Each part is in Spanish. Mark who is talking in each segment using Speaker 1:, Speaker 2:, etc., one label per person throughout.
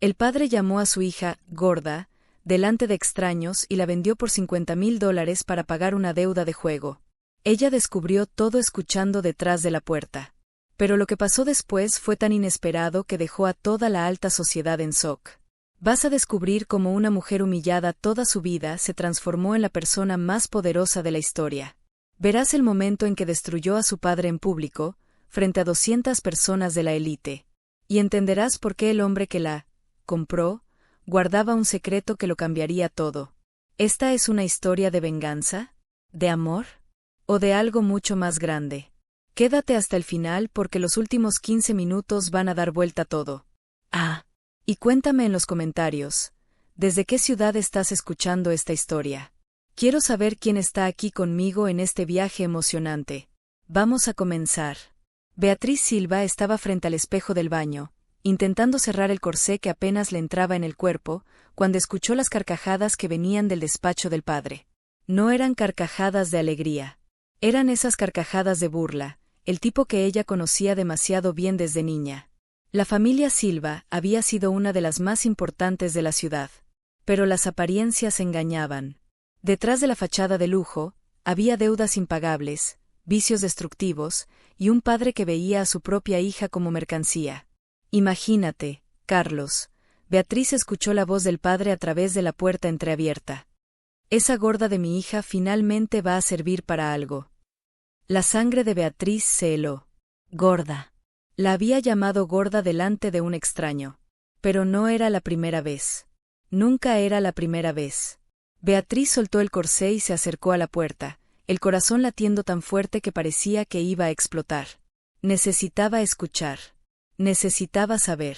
Speaker 1: El padre llamó a su hija, gorda, delante de extraños y la vendió por $50,000 para pagar una deuda de juego. Ella descubrió todo escuchando detrás de la puerta. Pero lo que pasó después fue tan inesperado que dejó a toda la alta sociedad en shock. Vas a descubrir cómo una mujer humillada toda su vida se transformó en la persona más poderosa de la historia. Verás el momento en que destruyó a su padre en público, frente a 200 personas de la élite. Y entenderás por qué el hombre que la compró guardaba un secreto que lo cambiaría todo. ¿Esta es una historia de venganza? ¿De amor? ¿O de algo mucho más grande? Quédate hasta el final porque los últimos 15 minutos van a dar vuelta todo. Y cuéntame en los comentarios, ¿desde qué ciudad estás escuchando esta historia? Quiero saber quién está aquí conmigo en este viaje emocionante. Vamos a comenzar. Beatriz Silva estaba frente al espejo del baño, intentando cerrar el corsé que apenas le entraba en el cuerpo, cuando escuchó las carcajadas que venían del despacho del padre. No eran carcajadas de alegría. Eran esas carcajadas de burla, el tipo que ella conocía demasiado bien desde niña. La familia Silva había sido una de las más importantes de la ciudad. Pero las apariencias engañaban. Detrás de la fachada de lujo, había deudas impagables, vicios destructivos, y un padre que veía a su propia hija como mercancía. Imagínate, Carlos. Beatriz escuchó la voz del padre a través de la puerta entreabierta. Esa gorda de mi hija finalmente va a servir para algo. La sangre de Beatriz se heló. Gorda. La había llamado gorda delante de un extraño. Pero no era la primera vez. Nunca era la primera vez. Beatriz soltó el corsé y se acercó a la puerta, el corazón latiendo tan fuerte que parecía que iba a explotar. Necesitaba escuchar. Necesitaba saber.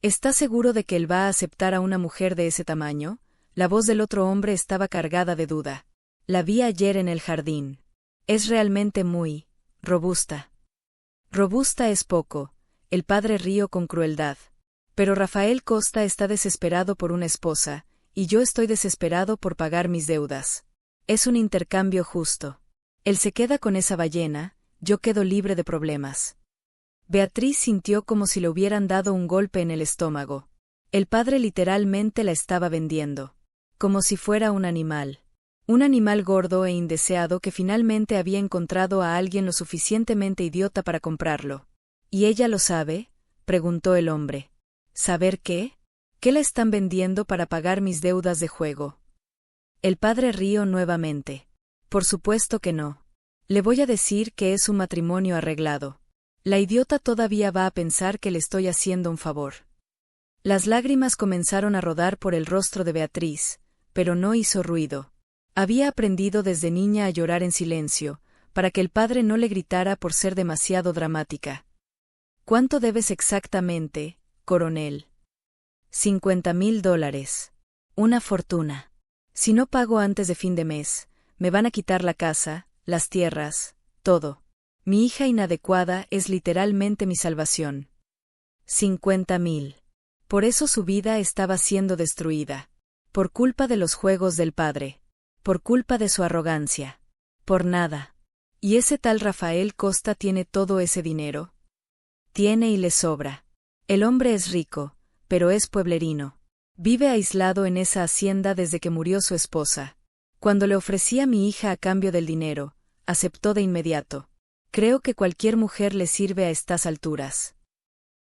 Speaker 1: ¿Estás seguro de que él va a aceptar a una mujer de ese tamaño? La voz del otro hombre estaba cargada de duda. La vi ayer en el jardín. Es realmente muy robusta. Robusta es poco, el padre rió con crueldad. Pero Rafael Costa está desesperado por una esposa, y yo estoy desesperado por pagar mis deudas. Es un intercambio justo. Él se queda con esa ballena, yo quedo libre de problemas. Beatriz sintió como si le hubieran dado un golpe en el estómago. El padre literalmente la estaba vendiendo. Como si fuera un animal. Un animal gordo e indeseado que finalmente había encontrado a alguien lo suficientemente idiota para comprarlo. ¿Y ella lo sabe?, preguntó el hombre. ¿Saber qué? ¿Qué la están vendiendo para pagar mis deudas de juego? El padre rió nuevamente. Por supuesto que no. Le voy a decir que es un matrimonio arreglado. La idiota todavía va a pensar que le estoy haciendo un favor. Las lágrimas comenzaron a rodar por el rostro de Beatriz, pero no hizo ruido. Había aprendido desde niña a llorar en silencio, para que el padre no le gritara por ser demasiado dramática. ¿Cuánto debes exactamente, coronel? $50,000. Una fortuna. Si no pago antes de fin de mes, me van a quitar la casa, las tierras, todo. Mi hija inadecuada es literalmente mi salvación. 50,000. Por eso su vida estaba siendo destruida. Por culpa de los juegos del padre. Por culpa de su arrogancia. Por nada. ¿Y ese tal Rafael Costa tiene todo ese dinero? Tiene y le sobra. El hombre es rico, pero es pueblerino. Vive aislado en esa hacienda desde que murió su esposa. Cuando le ofrecí a mi hija a cambio del dinero, aceptó de inmediato. Creo que cualquier mujer le sirve a estas alturas.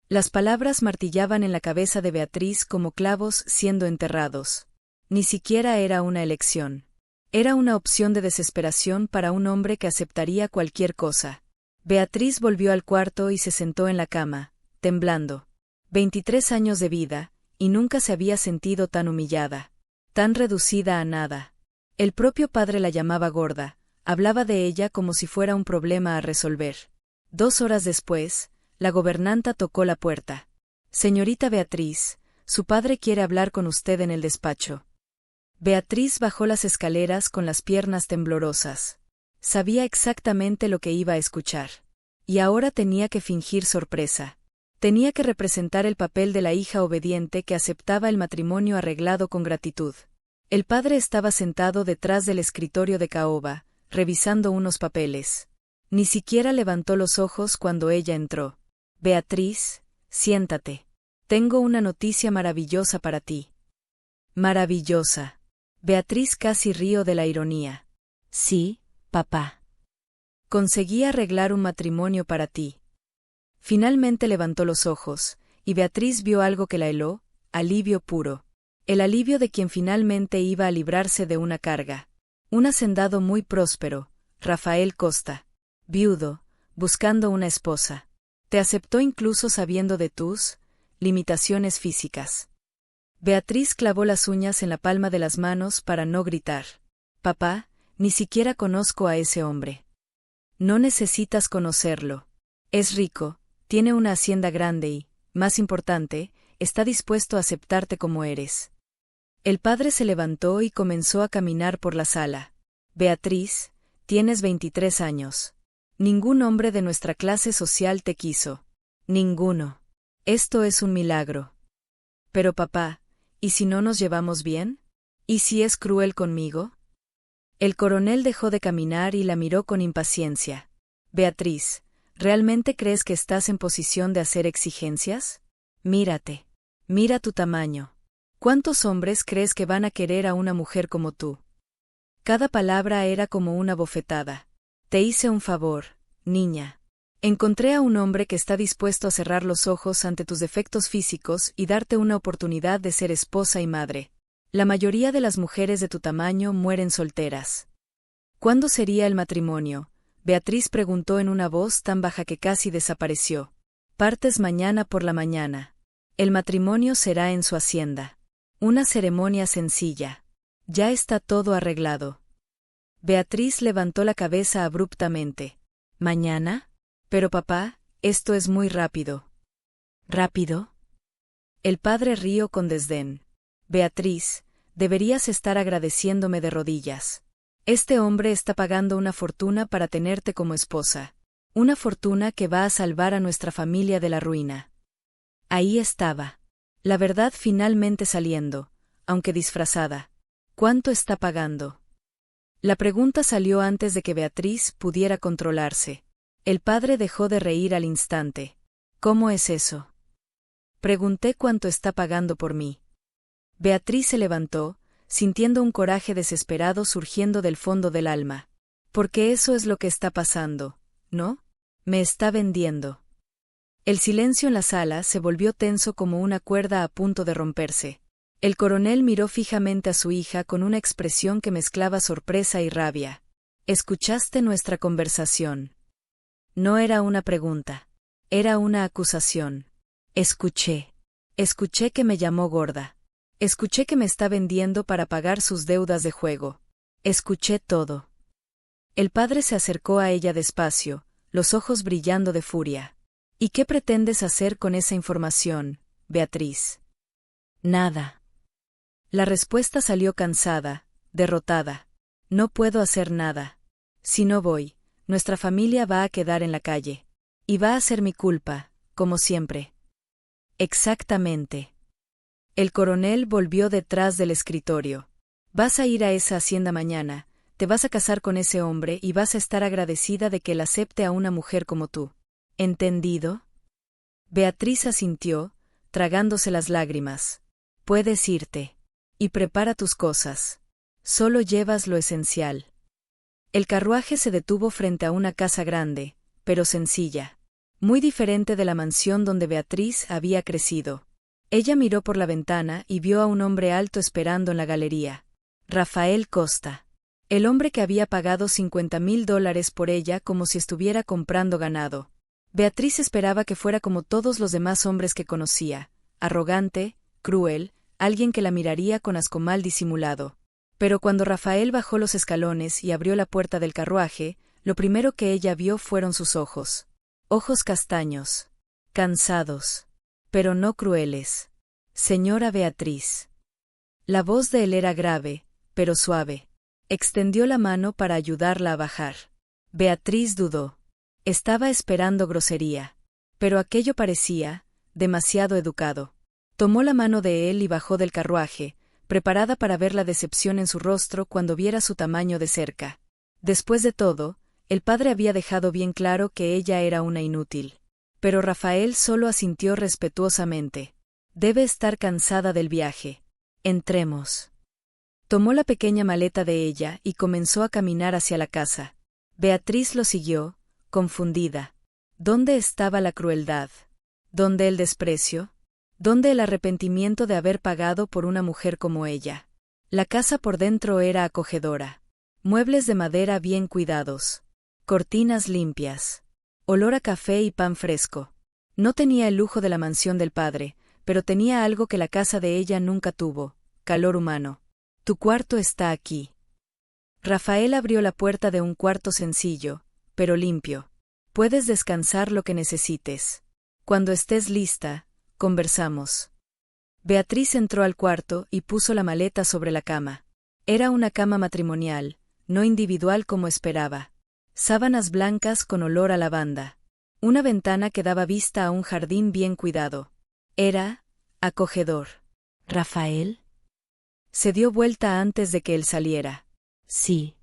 Speaker 1: Las palabras martillaban en la cabeza de Beatriz como clavos siendo enterrados. Ni siquiera era una elección. Era una opción de desesperación para un hombre que aceptaría cualquier cosa. Beatriz volvió al cuarto y se sentó en la cama, temblando. 23 años de vida, y nunca se había sentido tan humillada, tan reducida a nada. El propio padre la llamaba gorda, hablaba de ella como si fuera un problema a resolver. 2 horas después, la gobernanta tocó la puerta. Señorita Beatriz, su padre quiere hablar con usted en el despacho. Beatriz bajó las escaleras con las piernas temblorosas. Sabía exactamente lo que iba a escuchar. Y ahora tenía que fingir sorpresa. Tenía que representar el papel de la hija obediente que aceptaba el matrimonio arreglado con gratitud. El padre estaba sentado detrás del escritorio de caoba, revisando unos papeles. Ni siquiera levantó los ojos cuando ella entró. Beatriz, siéntate. Tengo una noticia maravillosa para ti. Maravillosa. Beatriz casi rió de la ironía. Sí, papá. Conseguí arreglar un matrimonio para ti. Finalmente levantó los ojos, y Beatriz vio algo que la heló, alivio puro. El alivio de quien finalmente iba a librarse de una carga. Un hacendado muy próspero, Rafael Costa. Viudo, buscando una esposa. Te aceptó incluso sabiendo de tus limitaciones físicas. Beatriz clavó las uñas en la palma de las manos para no gritar. Papá, ni siquiera conozco a ese hombre. No necesitas conocerlo. Es rico, tiene una hacienda grande y, más importante, está dispuesto a aceptarte como eres. El padre se levantó y comenzó a caminar por la sala. Beatriz, tienes 23 años. Ningún hombre de nuestra clase social te quiso. Ninguno. Esto es un milagro. Pero papá, ¿y si no nos llevamos bien? ¿Y si es cruel conmigo? El coronel dejó de caminar y la miró con impaciencia. Beatriz, ¿realmente crees que estás en posición de hacer exigencias? Mírate. Mira tu tamaño. ¿Cuántos hombres crees que van a querer a una mujer como tú? Cada palabra era como una bofetada. Te hice un favor, niña. Encontré a un hombre que está dispuesto a cerrar los ojos ante tus defectos físicos y darte una oportunidad de ser esposa y madre. La mayoría de las mujeres de tu tamaño mueren solteras. ¿Cuándo sería el matrimonio? Beatriz preguntó en una voz tan baja que casi desapareció. Partes mañana por la mañana. El matrimonio será en su hacienda. Una ceremonia sencilla. Ya está todo arreglado. Beatriz levantó la cabeza abruptamente. ¿Mañana? Pero papá, esto es muy rápido. ¿Rápido? El padre rió con desdén. Beatriz, deberías estar agradeciéndome de rodillas. Este hombre está pagando una fortuna para tenerte como esposa. Una fortuna que va a salvar a nuestra familia de la ruina. Ahí estaba. La verdad finalmente saliendo, aunque disfrazada. ¿Cuánto está pagando? La pregunta salió antes de que Beatriz pudiera controlarse. El padre dejó de reír al instante. ¿Cómo es eso? Pregunté cuánto está pagando por mí. Beatriz se levantó, sintiendo un coraje desesperado surgiendo del fondo del alma. Porque eso es lo que está pasando, ¿no? Me está vendiendo. El silencio en la sala se volvió tenso como una cuerda a punto de romperse. El coronel miró fijamente a su hija con una expresión que mezclaba sorpresa y rabia. ¿Escuchaste nuestra conversación? No era una pregunta. Era una acusación. Escuché. Escuché que me llamó gorda. Escuché que me está vendiendo para pagar sus deudas de juego. Escuché todo. El padre se acercó a ella despacio, los ojos brillando de furia. ¿Y qué pretendes hacer con esa información, Beatriz? Nada. La respuesta salió cansada, derrotada. No puedo hacer nada. Si no voy, nuestra familia va a quedar en la calle. Y va a ser mi culpa, como siempre. Exactamente. El coronel volvió detrás del escritorio. Vas a ir a esa hacienda mañana, te vas a casar con ese hombre y vas a estar agradecida de que él acepte a una mujer como tú. ¿Entendido? Beatriz asintió, tragándose las lágrimas. Puedes irte. Y prepara tus cosas. Solo llevas lo esencial. El carruaje se detuvo frente a una casa grande, pero sencilla. Muy diferente de la mansión donde Beatriz había crecido. Ella miró por la ventana y vio a un hombre alto esperando en la galería. Rafael Costa. El hombre que había pagado $50,000 por ella como si estuviera comprando ganado. Beatriz esperaba que fuera como todos los demás hombres que conocía, arrogante, cruel, alguien que la miraría con asco mal disimulado. Pero cuando Rafael bajó los escalones y abrió la puerta del carruaje, lo primero que ella vio fueron sus ojos. Ojos castaños. Cansados. Pero no crueles. Señora Beatriz. La voz de él era grave, pero suave. Extendió la mano para ayudarla a bajar. Beatriz dudó. Estaba esperando grosería. Pero aquello parecía demasiado educado. Tomó la mano de él y bajó del carruaje, preparada para ver la decepción en su rostro cuando viera su tamaño de cerca. Después de todo, el padre había dejado bien claro que ella era una inútil. Pero Rafael solo asintió respetuosamente. Debe estar cansada del viaje. Entremos. Tomó la pequeña maleta de ella y comenzó a caminar hacia la casa. Beatriz lo siguió, confundida. ¿Dónde estaba la crueldad? ¿Dónde el desprecio? ¿Dónde el arrepentimiento de haber pagado por una mujer como ella? La casa por dentro era acogedora. Muebles de madera bien cuidados. Cortinas limpias. Olor a café y pan fresco. No tenía el lujo de la mansión del padre, pero tenía algo que la casa de ella nunca tuvo: calor humano. Tu cuarto está aquí. Rafael abrió la puerta de un cuarto sencillo, pero limpio. Puedes descansar lo que necesites. Cuando estés lista, conversamos. Beatriz entró al cuarto y puso la maleta sobre la cama. Era una cama matrimonial, no individual como esperaba. Sábanas blancas con olor a lavanda. Una ventana que daba vista a un jardín bien cuidado. Era acogedor. ¿Rafael? Se dio vuelta antes de que él saliera. Sí.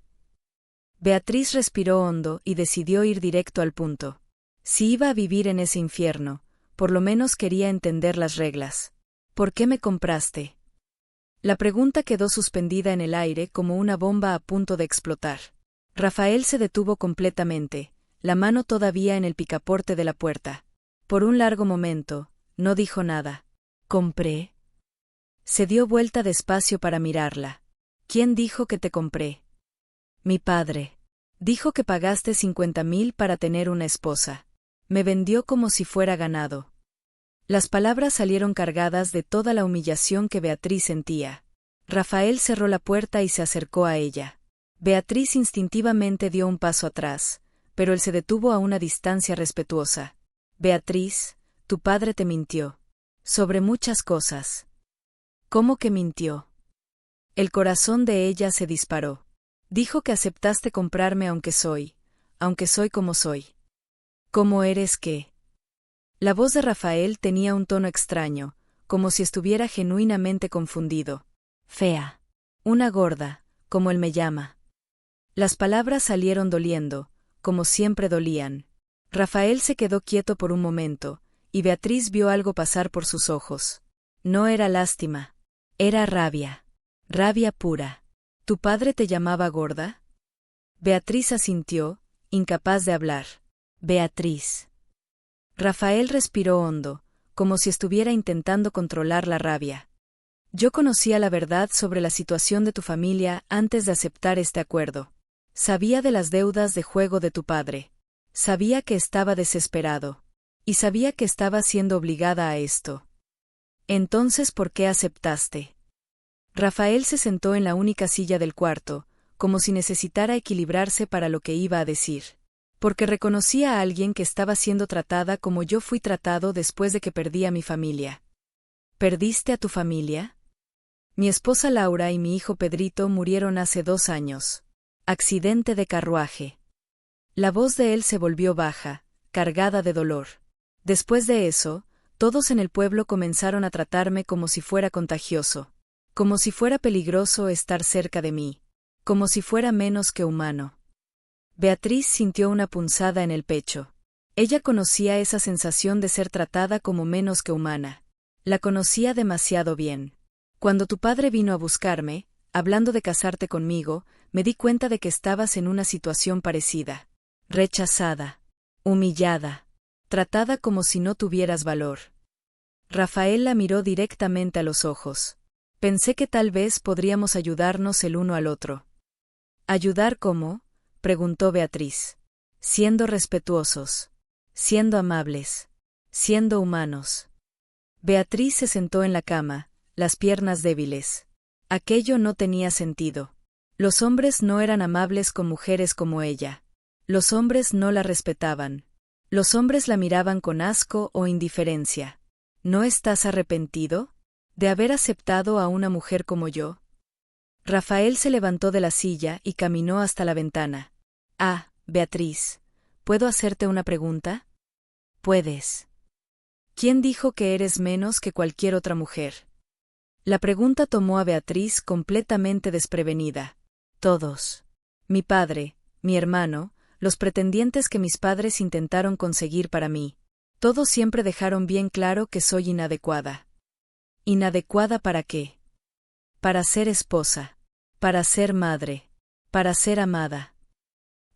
Speaker 1: Beatriz respiró hondo y decidió ir directo al punto. Si iba a vivir en ese infierno, por lo menos quería entender las reglas. ¿Por qué me compraste? La pregunta quedó suspendida en el aire como una bomba a punto de explotar. Rafael se detuvo completamente, la mano todavía en el picaporte de la puerta. Por un largo momento, no dijo nada. ¿Compré? Se dio vuelta despacio para mirarla. ¿Quién dijo que te compré? Mi padre. Dijo que pagaste 50.000 para tener una esposa. Me vendió como si fuera ganado. Las palabras salieron cargadas de toda la humillación que Beatriz sentía. Rafael cerró la puerta y se acercó a ella. Beatriz instintivamente dio un paso atrás, pero él se detuvo a una distancia respetuosa. Beatriz, tu padre te mintió. Sobre muchas cosas. ¿Cómo que mintió? El corazón de ella se disparó. Dijo que aceptaste comprarme aunque soy como soy. ¿Cómo eres qué? La voz de Rafael tenía un tono extraño, como si estuviera genuinamente confundido. Fea. Una gorda, como él me llama. Las palabras salieron doliendo, como siempre dolían. Rafael se quedó quieto por un momento, y Beatriz vio algo pasar por sus ojos. No era lástima. Era rabia. Rabia pura. ¿Tu padre te llamaba gorda? Beatriz asintió, incapaz de hablar. Beatriz. Rafael respiró hondo, como si estuviera intentando controlar la rabia. Yo conocía la verdad sobre la situación de tu familia antes de aceptar este acuerdo. Sabía de las deudas de juego de tu padre. Sabía que estaba desesperado. Y sabía que estaba siendo obligada a esto. Entonces, ¿por qué aceptaste? Rafael se sentó en la única silla del cuarto, como si necesitara equilibrarse para lo que iba a decir. Porque reconocía a alguien que estaba siendo tratada como yo fui tratado después de que perdí a mi familia. ¿Perdiste a tu familia? Mi esposa Laura y mi hijo Pedrito murieron hace 2 años. Accidente de carruaje. La voz de él se volvió baja, cargada de dolor. Después de eso, todos en el pueblo comenzaron a tratarme como si fuera contagioso, como si fuera peligroso estar cerca de mí, como si fuera menos que humano. Beatriz sintió una punzada en el pecho. Ella conocía esa sensación de ser tratada como menos que humana. La conocía demasiado bien. Cuando tu padre vino a buscarme, hablando de casarte conmigo, me di cuenta de que estabas en una situación parecida. Rechazada. Humillada. Tratada como si no tuvieras valor. Rafael la miró directamente a los ojos. Pensé que tal vez podríamos ayudarnos el uno al otro. ¿Ayudar cómo? Preguntó Beatriz. Siendo respetuosos. Siendo amables. Siendo humanos. Beatriz se sentó en la cama, las piernas débiles. Aquello no tenía sentido. Los hombres no eran amables con mujeres como ella. Los hombres no la respetaban. Los hombres la miraban con asco o indiferencia. ¿No estás arrepentido de haber aceptado a una mujer como yo? Rafael se levantó de la silla y caminó hasta la ventana. Ah, Beatriz, ¿puedo hacerte una pregunta? Puedes. ¿Quién dijo que eres menos que cualquier otra mujer? La pregunta tomó a Beatriz completamente desprevenida. Todos. Mi padre, mi hermano, los pretendientes que mis padres intentaron conseguir para mí. Todos siempre dejaron bien claro que soy inadecuada. ¿Inadecuada para qué? Para ser esposa. Para ser madre. Para ser amada.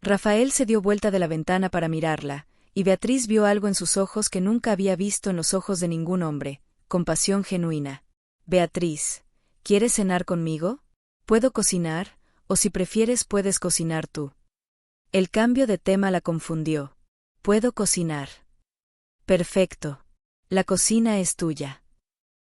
Speaker 1: Rafael se dio vuelta de la ventana para mirarla, y Beatriz vio algo en sus ojos que nunca había visto en los ojos de ningún hombre: compasión genuina. Beatriz, ¿quieres cenar conmigo? ¿Puedo cocinar? O si prefieres puedes cocinar tú. El cambio de tema la confundió. Puedo cocinar. Perfecto. La cocina es tuya.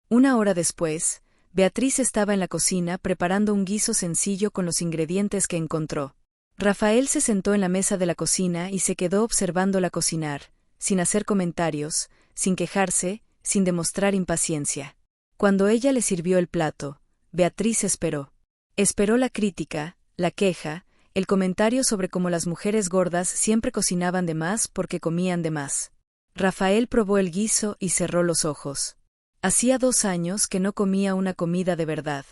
Speaker 1: Una hora después, Beatriz estaba en la cocina preparando un guiso sencillo con los ingredientes que encontró. Rafael se sentó en la mesa de la cocina y se quedó observándola cocinar, sin hacer comentarios, sin quejarse, sin demostrar impaciencia. Cuando ella le sirvió el plato, Beatriz esperó. Esperó la crítica, la queja, el comentario sobre cómo las mujeres gordas siempre cocinaban de más porque comían de más. Rafael probó el guiso y cerró los ojos. Hacía 2 años que no comía una comida de verdad.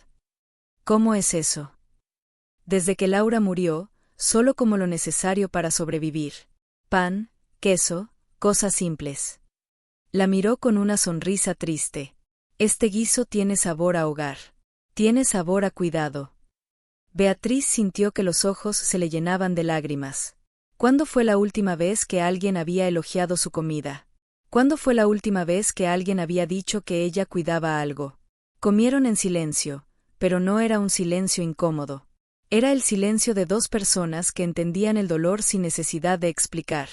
Speaker 1: ¿Cómo es eso? Desde que Laura murió, solo como lo necesario para sobrevivir. Pan, queso, cosas simples. La miró con una sonrisa triste. Este guiso tiene sabor a hogar. Tiene sabor a cuidado. Beatriz sintió que los ojos se le llenaban de lágrimas. ¿Cuándo fue la última vez que alguien había elogiado su comida? ¿Cuándo fue la última vez que alguien había dicho que ella cuidaba algo? Comieron en silencio, pero no era un silencio incómodo. Era el silencio de 2 personas que entendían el dolor sin necesidad de explicar.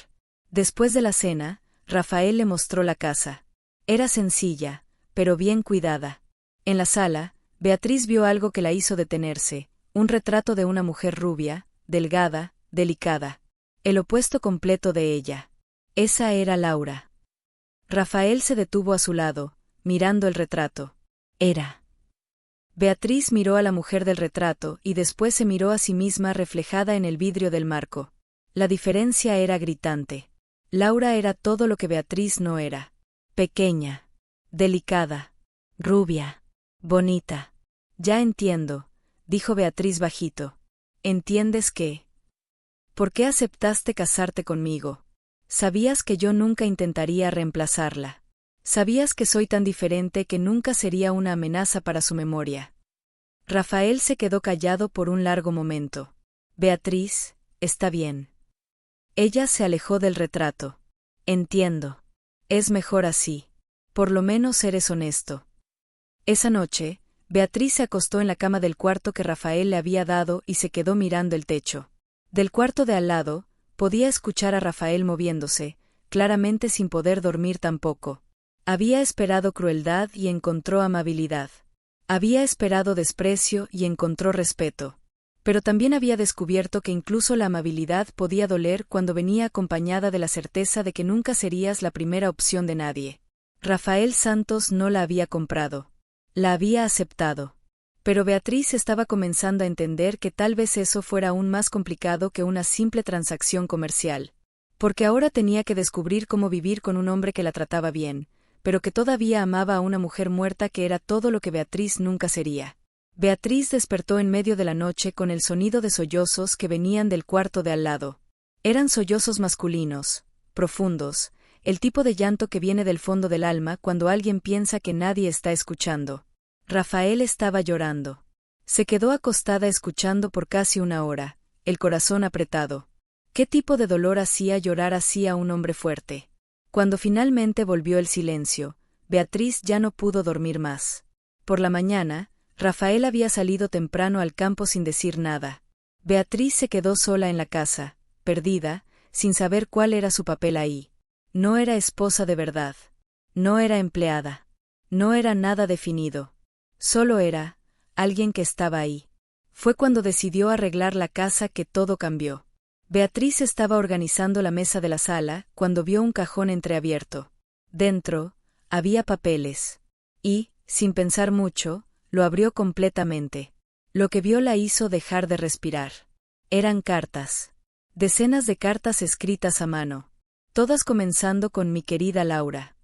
Speaker 1: Después de la cena, Rafael le mostró la casa. Era sencilla, pero bien cuidada. En la sala, Beatriz vio algo que la hizo detenerse: un retrato de una mujer rubia, delgada, delicada. El opuesto completo de ella. Esa era Laura. Rafael se detuvo a su lado, mirando el retrato. Era. Beatriz miró a la mujer del retrato y después se miró a sí misma reflejada en el vidrio del marco. La diferencia era gritante. Laura era todo lo que Beatriz no era. Pequeña. Delicada. Rubia. Bonita. Ya entiendo, dijo Beatriz bajito. ¿Entiendes qué? ¿Por qué aceptaste casarte conmigo? Sabías que yo nunca intentaría reemplazarla. Sabías que soy tan diferente que nunca sería una amenaza para su memoria. Rafael se quedó callado por un largo momento. Beatriz, está bien. Ella se alejó del retrato. Entiendo. Es mejor así. Por lo menos eres honesto. Esa noche, Beatriz se acostó en la cama del cuarto que Rafael le había dado y se quedó mirando el techo. Del cuarto de al lado, podía escuchar a Rafael moviéndose, claramente sin poder dormir tampoco. Había esperado crueldad y encontró amabilidad. Había esperado desprecio y encontró respeto. Pero también había descubierto que incluso la amabilidad podía doler cuando venía acompañada de la certeza de que nunca serías la primera opción de nadie. Rafael Santos no la había comprado. La había aceptado. Pero Beatriz estaba comenzando a entender que tal vez eso fuera aún más complicado que una simple transacción comercial. Porque ahora tenía que descubrir cómo vivir con un hombre que la trataba bien, pero que todavía amaba a una mujer muerta que era todo lo que Beatriz nunca sería. Beatriz despertó en medio de la noche con el sonido de sollozos que venían del cuarto de al lado. Eran sollozos masculinos, profundos, el tipo de llanto que viene del fondo del alma cuando alguien piensa que nadie está escuchando. Rafael estaba llorando. Se quedó acostada escuchando por casi 1 hora, el corazón apretado. ¿Qué tipo de dolor hacía llorar así a un hombre fuerte? Cuando finalmente volvió el silencio, Beatriz ya no pudo dormir más. Por la mañana, Rafael había salido temprano al campo sin decir nada. Beatriz se quedó sola en la casa, perdida, sin saber cuál era su papel ahí. No era esposa de verdad. No era empleada. No era nada definido. Solo era alguien que estaba ahí. Fue cuando decidió arreglar la casa que todo cambió. Beatriz estaba organizando la mesa de la sala cuando vio un cajón entreabierto. Dentro, había papeles. Y, sin pensar mucho, lo abrió completamente. Lo que vio la hizo dejar de respirar. Eran cartas. Decenas de cartas escritas a mano. Todas comenzando con mi querida Laura.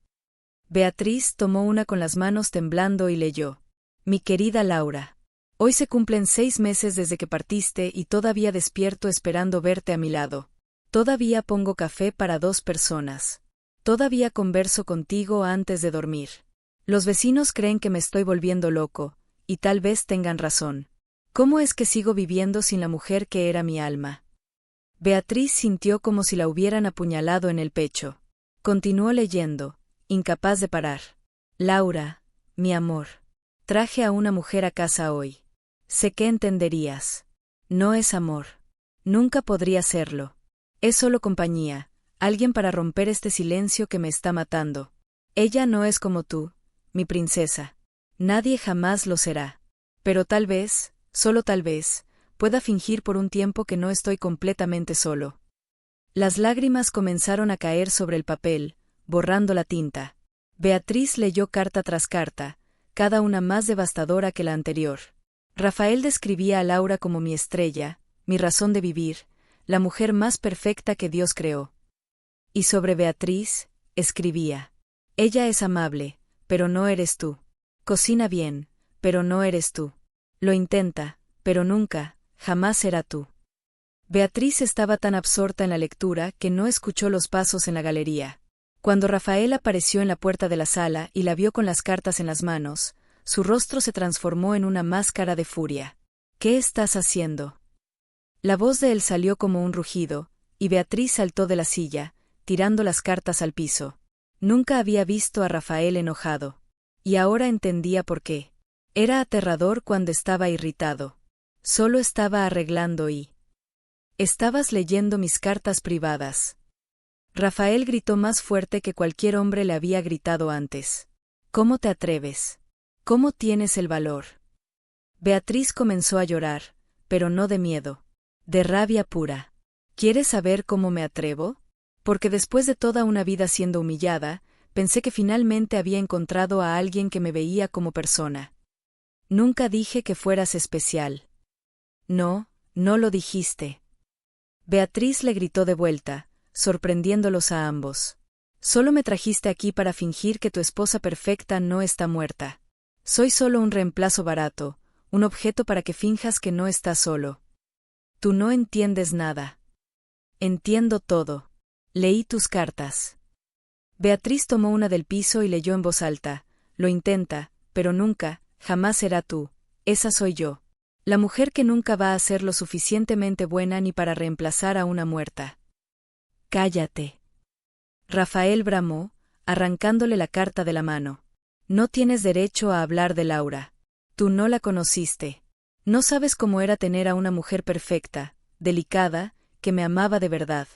Speaker 1: Beatriz tomó una con las manos temblando y leyó. Mi querida Laura. Hoy se cumplen 6 meses desde que partiste y todavía despierto esperando verte a mi lado. Todavía pongo café para 2 personas. Todavía converso contigo antes de dormir. Los vecinos creen que me estoy volviendo loco, y tal vez tengan razón. ¿Cómo es que sigo viviendo sin la mujer que era mi alma? Beatriz sintió como si la hubieran apuñalado en el pecho. Continuó leyendo, incapaz de parar. Laura, mi amor. Traje a una mujer a casa hoy. Sé que entenderías. No es amor. Nunca podría serlo. Es solo compañía, alguien para romper este silencio que me está matando. Ella no es como tú, mi princesa. Nadie jamás lo será. Pero tal vez, solo tal vez, pueda fingir por un tiempo que no estoy completamente solo. Las lágrimas comenzaron a caer sobre el papel, borrando la tinta. Beatriz leyó carta tras carta, cada una más devastadora que la anterior. Rafael describía a Laura como mi estrella, mi razón de vivir, la mujer más perfecta que Dios creó. Y sobre Beatriz, escribía: ella es amable, pero no eres tú. Cocina bien, pero no eres tú. Lo intenta, pero nunca, jamás será tú. Beatriz estaba tan absorta en la lectura que no escuchó los pasos en la galería. Cuando Rafael apareció en la puerta de la sala y la vio con las cartas en las manos, su rostro se transformó en una máscara de furia. ¿Qué estás haciendo? La voz de él salió como un rugido, y Beatriz saltó de la silla, tirando las cartas al piso. Nunca había visto a Rafael enojado. Y ahora entendía por qué. Era aterrador cuando estaba irritado. Solo estaba arreglando y... Estabas leyendo mis cartas privadas. Rafael gritó más fuerte que cualquier hombre le había gritado antes. ¿Cómo te atreves? ¿Cómo tienes el valor? Beatriz comenzó a llorar, pero no de miedo, de rabia pura. ¿Quieres saber cómo me atrevo? Porque después de toda una vida siendo humillada, pensé que finalmente había encontrado a alguien que me veía como persona. Nunca dije que fueras especial. No, no lo dijiste. Beatriz le gritó de vuelta, sorprendiéndolos a ambos. Solo me trajiste aquí para fingir que tu esposa perfecta no está muerta. Soy solo un reemplazo barato, un objeto para que finjas que no estás solo. Tú no entiendes nada. Entiendo todo. Leí tus cartas. Beatriz tomó una del piso y leyó en voz alta: lo intenta, pero nunca, jamás será tú. Esa soy yo. La mujer que nunca va a ser lo suficientemente buena ni para reemplazar a una muerta. Cállate. Rafael bramó, arrancándole la carta de la mano. No tienes derecho a hablar de Laura. Tú no la conociste. No sabes cómo era tener a una mujer perfecta, delicada, que me amaba de verdad.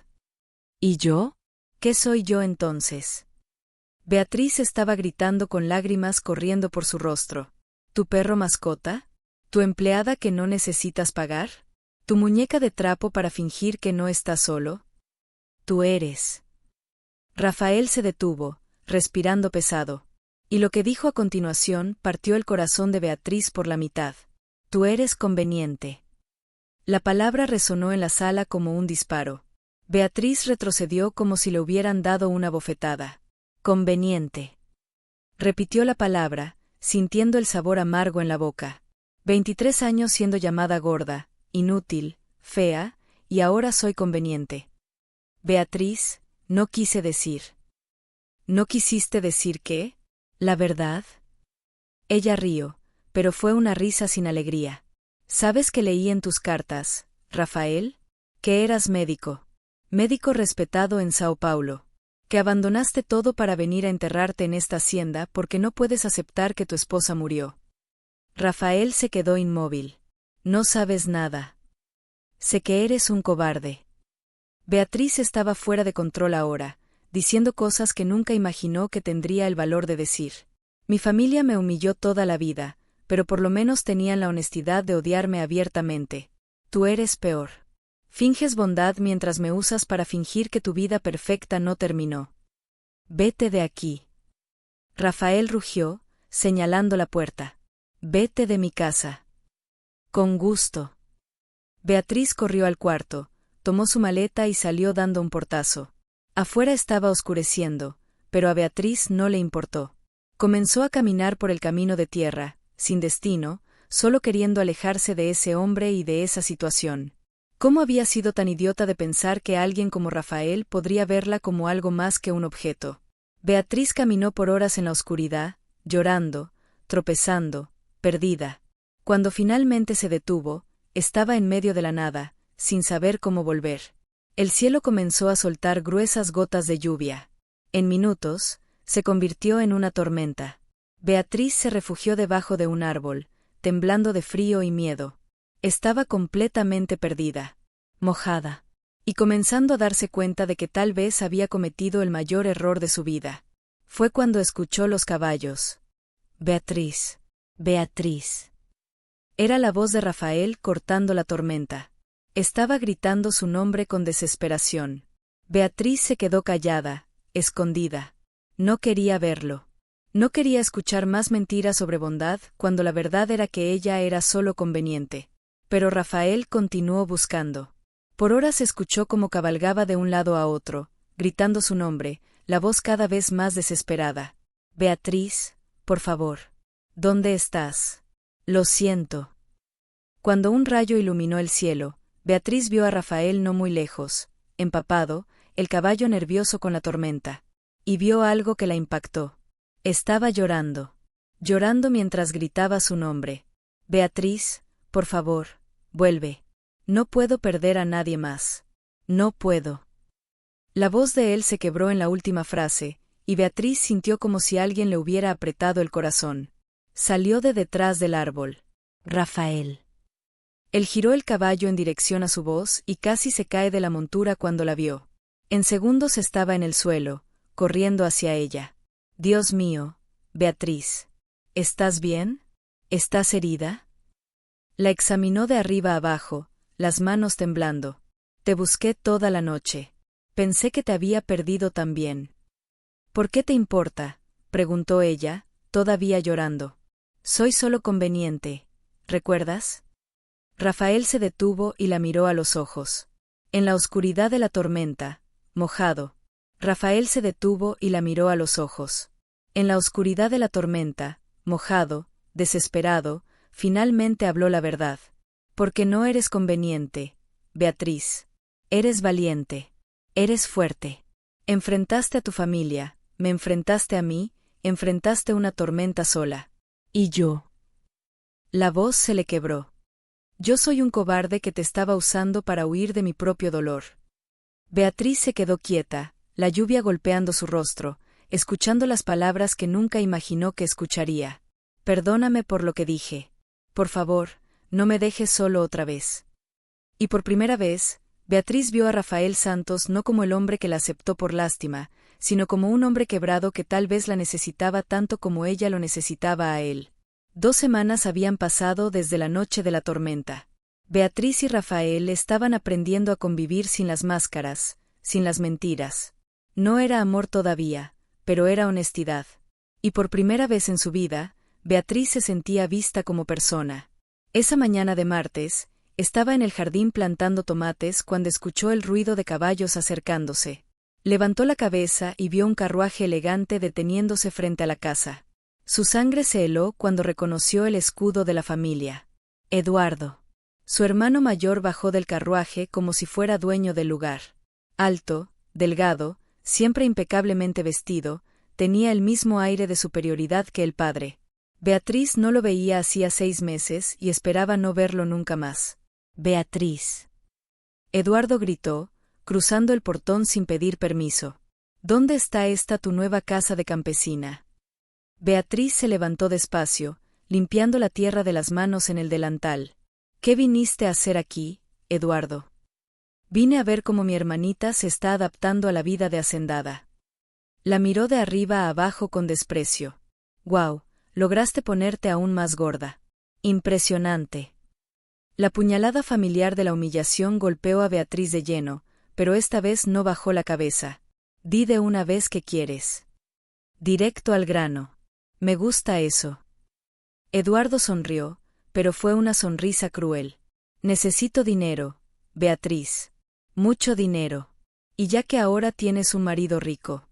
Speaker 1: ¿Y yo? ¿Qué soy yo entonces? Beatriz estaba gritando con lágrimas corriendo por su rostro. ¿Tu perro mascota? ¿Tu empleada que no necesitas pagar? ¿Tu muñeca de trapo para fingir que no estás solo? Tú eres. Rafael se detuvo, respirando pesado. Y lo que dijo a continuación partió el corazón de Beatriz por la mitad. Tú eres conveniente. La palabra resonó en la sala como un disparo. Beatriz retrocedió como si le hubieran dado una bofetada. Conveniente. Repitió la palabra, sintiendo el sabor amargo en la boca. 23 años siendo llamada gorda, inútil, fea, y ahora soy conveniente. Beatriz, no quise decir. ¿No quisiste decir qué? ¿La verdad? Ella rió, pero fue una risa sin alegría. ¿Sabes que leí en tus cartas, Rafael? Que eras médico. Médico respetado en Sao Paulo. Que abandonaste todo para venir a enterrarte en esta hacienda porque no puedes aceptar que tu esposa murió. Rafael se quedó inmóvil. No sabes nada. Sé que eres un cobarde. Beatriz estaba fuera de control ahora, diciendo cosas que nunca imaginó que tendría el valor de decir. Mi familia me humilló toda la vida, pero por lo menos tenían la honestidad de odiarme abiertamente. Tú eres peor. Finges bondad mientras me usas para fingir que tu vida perfecta no terminó. Vete de aquí. Rafael rugió, señalando la puerta. Vete de mi casa. Con gusto. Beatriz corrió al cuarto, tomó su maleta y salió dando un portazo. Afuera estaba oscureciendo, pero a Beatriz no le importó. Comenzó a caminar por el camino de tierra, sin destino, solo queriendo alejarse de ese hombre y de esa situación. ¿Cómo había sido tan idiota de pensar que alguien como Rafael podría verla como algo más que un objeto? Beatriz caminó por horas en la oscuridad, llorando, tropezando, perdida. Cuando finalmente se detuvo, estaba en medio de la nada, sin saber cómo volver. El cielo comenzó a soltar gruesas gotas de lluvia. En minutos, se convirtió en una tormenta. Beatriz se refugió debajo de un árbol, temblando de frío y miedo. Estaba completamente perdida, mojada, y comenzando a darse cuenta de que tal vez había cometido el mayor error de su vida. Fue cuando escuchó los caballos. Beatriz, Beatriz. Era la voz de Rafael cortando la tormenta. Estaba gritando su nombre con desesperación. Beatriz se quedó callada, escondida. No quería verlo. No quería escuchar más mentiras sobre bondad cuando la verdad era que ella era solo conveniente. Pero Rafael continuó buscando. Por horas escuchó cómo cabalgaba de un lado a otro, gritando su nombre, la voz cada vez más desesperada. Beatriz, por favor. ¿Dónde estás? Lo siento. Cuando un rayo iluminó el cielo, Beatriz vio a Rafael no muy lejos, empapado, el caballo nervioso con la tormenta. Y vio algo que la impactó. Estaba llorando. Llorando mientras gritaba su nombre. Beatriz, por favor, vuelve. No puedo perder a nadie más. No puedo. La voz de él se quebró en la última frase, y Beatriz sintió como si alguien le hubiera apretado el corazón. Salió de detrás del árbol. Rafael. Él giró el caballo en dirección a su voz y casi se cae de la montura cuando la vio. En segundos estaba en el suelo, corriendo hacia ella. Dios mío, Beatriz. ¿Estás bien? ¿Estás herida? La examinó de arriba abajo, las manos temblando. Te busqué toda la noche. Pensé que te había perdido también. ¿Por qué te importa? Preguntó ella, todavía llorando. Soy solo conveniente, ¿recuerdas? Rafael se detuvo y la miró a los ojos. En la oscuridad de la tormenta, mojado. Rafael se detuvo y la miró a los ojos. En la oscuridad de la tormenta, mojado, desesperado, finalmente habló la verdad. Porque no eres conveniente, Beatriz. Eres valiente. Eres fuerte. Enfrentaste a tu familia, me enfrentaste a mí, enfrentaste una tormenta sola. ¿Y yo? La voz se le quebró. Yo soy un cobarde que te estaba usando para huir de mi propio dolor. Beatriz se quedó quieta, la lluvia golpeando su rostro, escuchando las palabras que nunca imaginó que escucharía. Perdóname por lo que dije. Por favor, no me dejes solo otra vez. Y por primera vez, Beatriz vio a Rafael Santos no como el hombre que la aceptó por lástima, sino como un hombre quebrado que tal vez la necesitaba tanto como ella lo necesitaba a él. 2 semanas habían pasado desde la noche de la tormenta. Beatriz y Rafael estaban aprendiendo a convivir sin las máscaras, sin las mentiras. No era amor todavía, pero era honestidad. Y por primera vez en su vida, Beatriz se sentía vista como persona. Esa mañana de martes, estaba en el jardín plantando tomates cuando escuchó el ruido de caballos acercándose. Levantó la cabeza y vio un carruaje elegante deteniéndose frente a la casa. Su sangre se heló cuando reconoció el escudo de la familia. Eduardo. Su hermano mayor bajó del carruaje como si fuera dueño del lugar. Alto, delgado, siempre impecablemente vestido, tenía el mismo aire de superioridad que el padre. Beatriz no lo veía hacía 6 meses y esperaba no verlo nunca más. Beatriz. Eduardo gritó, cruzando el portón sin pedir permiso. ¿Dónde está esta tu nueva casa de campesina? Beatriz se levantó despacio, limpiando la tierra de las manos en el delantal. ¿Qué viniste a hacer aquí, Eduardo? Vine a ver cómo mi hermanita se está adaptando a la vida de hacendada. La miró de arriba a abajo con desprecio. Guau, lograste ponerte aún más gorda. Impresionante. La puñalada familiar de la humillación golpeó a Beatriz de lleno, pero esta vez no bajó la cabeza. Di de una vez qué quieres. Directo al grano. Me gusta eso. Eduardo sonrió, pero fue una sonrisa cruel. Necesito dinero, Beatriz. Mucho dinero. Y ya que ahora tienes un marido rico.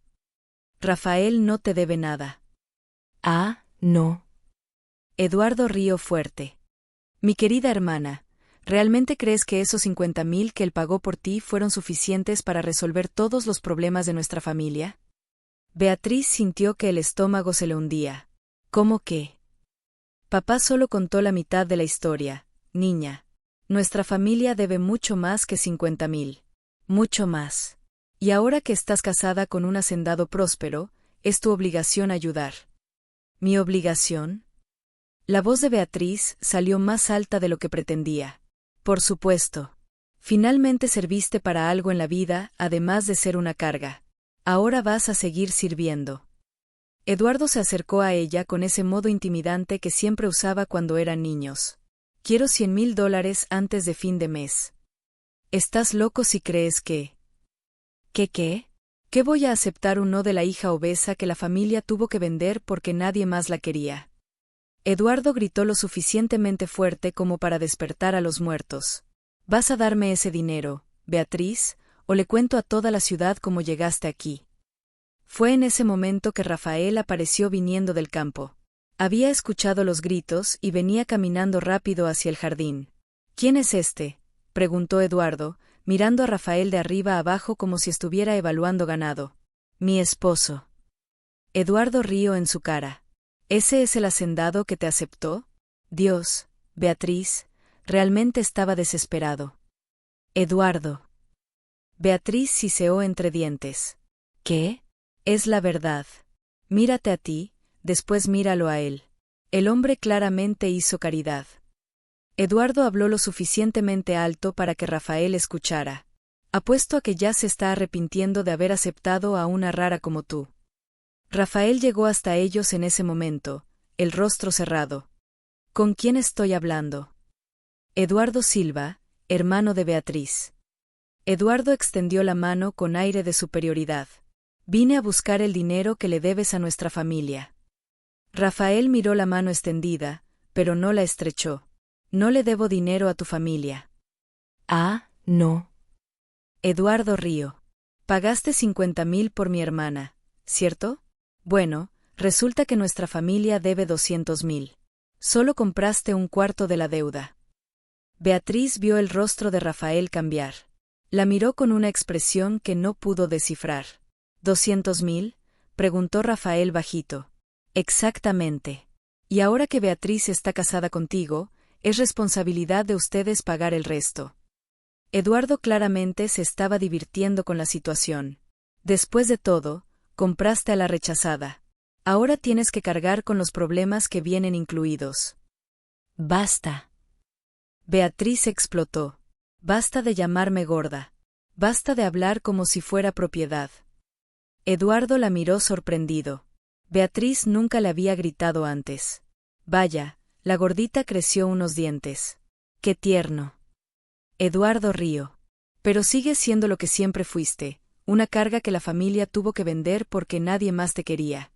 Speaker 1: Rafael no te debe nada. Ah, no. Eduardo rió fuerte. Mi querida hermana, ¿realmente crees que esos 50.000 que él pagó por ti fueron suficientes para resolver todos los problemas de nuestra familia? Beatriz sintió que el estómago se le hundía. ¿Cómo qué? Papá solo contó la mitad de la historia, niña. Nuestra familia debe mucho más que 50,000. Mucho más. Y ahora que estás casada con un hacendado próspero, es tu obligación ayudar. ¿Mi obligación? La voz de Beatriz salió más alta de lo que pretendía. Por supuesto. Finalmente serviste para algo en la vida, además de ser una carga. Ahora vas a seguir sirviendo. Eduardo se acercó a ella con ese modo intimidante que siempre usaba cuando eran niños. Quiero $100,000 antes de fin de mes. ¿Estás loco si crees que... ¿Qué? ¿Qué voy a aceptar un no de la hija obesa que la familia tuvo que vender porque nadie más la quería? Eduardo gritó lo suficientemente fuerte como para despertar a los muertos. ¿Vas a darme ese dinero, Beatriz, o le cuento a toda la ciudad cómo llegaste aquí? Fue en ese momento que Rafael apareció viniendo del campo. Había escuchado los gritos y venía caminando rápido hacia el jardín. ¿Quién es este?, preguntó Eduardo, mirando a Rafael de arriba abajo como si estuviera evaluando ganado. Mi esposo. Eduardo rió en su cara. ¿Ese es el hacendado que te aceptó? Dios, Beatriz, realmente estaba desesperado. Eduardo. Beatriz siseó entre dientes. ¿Qué? Es la verdad. Mírate a ti, después míralo a él. El hombre claramente hizo caridad. Eduardo habló lo suficientemente alto para que Rafael escuchara. Apuesto a que ya se está arrepintiendo de haber aceptado a una rara como tú. Rafael llegó hasta ellos en ese momento, el rostro cerrado. ¿Con quién estoy hablando? Eduardo Silva, hermano de Beatriz. Eduardo extendió la mano con aire de superioridad. Vine a buscar el dinero que le debes a nuestra familia. Rafael miró la mano extendida, pero no la estrechó. No le debo dinero a tu familia. Ah, no. Eduardo rió. Pagaste 50,000 por mi hermana, ¿cierto? Bueno, resulta que nuestra familia debe 200,000. Solo compraste un cuarto de la deuda. Beatriz vio el rostro de Rafael cambiar. La miró con una expresión que no pudo descifrar. ¿200,000? Preguntó Rafael bajito. Exactamente. Y ahora que Beatriz está casada contigo, es responsabilidad de ustedes pagar el resto. Eduardo claramente se estaba divirtiendo con la situación. Después de todo, compraste a la rechazada. Ahora tienes que cargar con los problemas que vienen incluidos. Basta. Beatriz explotó. Basta de llamarme gorda. Basta de hablar como si fuera propiedad. Eduardo la miró sorprendido. Beatriz nunca le había gritado antes. Vaya, la gordita creció unos dientes. ¡Qué tierno! Eduardo rió. Pero sigues siendo lo que siempre fuiste, una carga que la familia tuvo que vender porque nadie más te quería.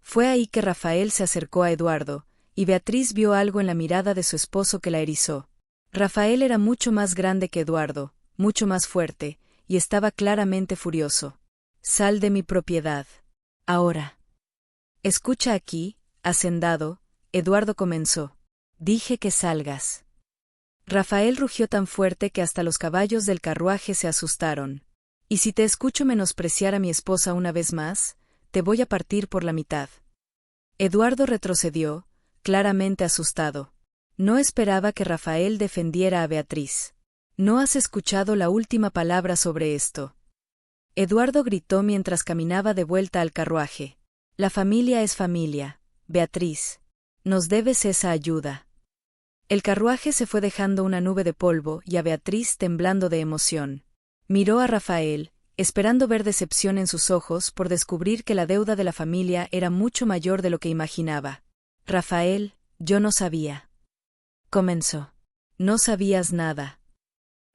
Speaker 1: Fue ahí que Rafael se acercó a Eduardo, y Beatriz vio algo en la mirada de su esposo que la erizó. Rafael era mucho más grande que Eduardo, mucho más fuerte, y estaba claramente furioso. Sal de mi propiedad. Ahora. Escucha aquí, hacendado, Eduardo comenzó. Dije que salgas. Rafael rugió tan fuerte que hasta los caballos del carruaje se asustaron. Y si te escucho menospreciar a mi esposa una vez más, te voy a partir por la mitad. Eduardo retrocedió, claramente asustado. No esperaba que Rafael defendiera a Beatriz. ¿No has escuchado la última palabra sobre esto? Eduardo gritó mientras caminaba de vuelta al carruaje. La familia es familia, Beatriz. Nos debes esa ayuda. El carruaje se fue dejando una nube de polvo y a Beatriz temblando de emoción. Miró a Rafael, esperando ver decepción en sus ojos por descubrir que la deuda de la familia era mucho mayor de lo que imaginaba. Rafael, yo no sabía. Comenzó. No sabías nada.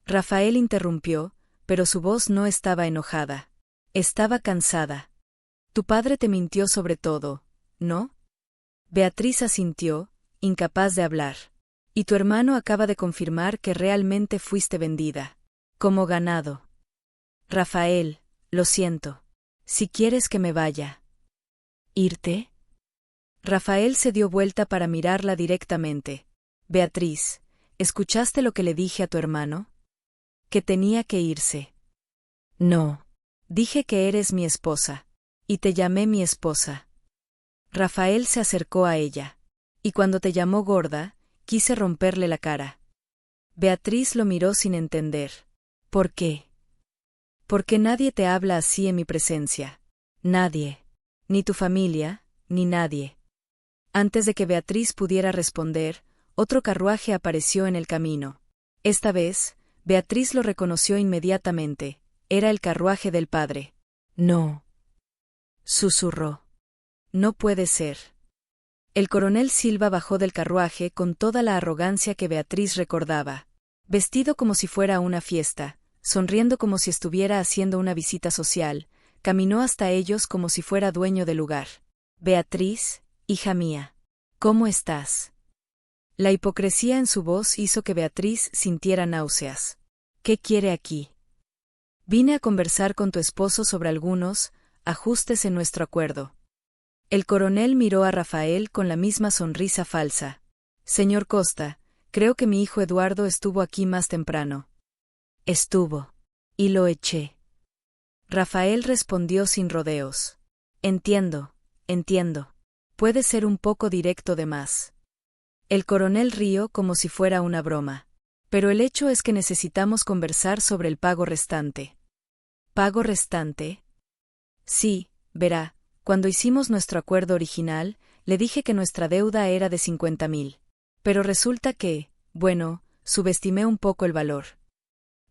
Speaker 1: Rafael interrumpió, pero su voz no estaba enojada. Estaba cansada. Tu padre te mintió sobre todo, ¿no? Beatriz asintió, incapaz de hablar. Y tu hermano acaba de confirmar que realmente fuiste vendida. Como ganado. Rafael, lo siento. Si quieres que me vaya. ¿Irte? Rafael se dio vuelta para mirarla directamente. Beatriz, ¿escuchaste lo que le dije a tu hermano? Que tenía que irse. No. Dije que eres mi esposa. Y te llamé mi esposa. Rafael se acercó a ella. Y cuando te llamó gorda, quise romperle la cara. Beatriz lo miró sin entender. ¿Por qué? Porque nadie te habla así en mi presencia. Nadie. Ni tu familia, ni nadie. Antes de que Beatriz pudiera responder, otro carruaje apareció en el camino. Esta vez, Beatriz lo reconoció inmediatamente. Era el carruaje del padre. No. Susurró. No puede ser. El coronel Silva bajó del carruaje con toda la arrogancia que Beatriz recordaba. Vestido como si fuera una fiesta, sonriendo como si estuviera haciendo una visita social, caminó hasta ellos como si fuera dueño del lugar. Beatriz, hija mía. ¿Cómo estás? La hipocresía en su voz hizo que Beatriz sintiera náuseas. ¿Qué quiere aquí? Vine a conversar con tu esposo sobre algunos ajustes en nuestro acuerdo. El coronel miró a Rafael con la misma sonrisa falsa. Señor Costa, creo que mi hijo Eduardo estuvo aquí más temprano. Estuvo. Y lo eché. Rafael respondió sin rodeos. Entiendo. Puede ser un poco directo de más. El coronel rió como si fuera una broma. Pero el hecho es que necesitamos conversar sobre el pago restante. ¿Pago restante? Sí, verá, cuando hicimos nuestro acuerdo original, le dije que nuestra deuda era de 50.000. Pero resulta que, bueno, subestimé un poco el valor.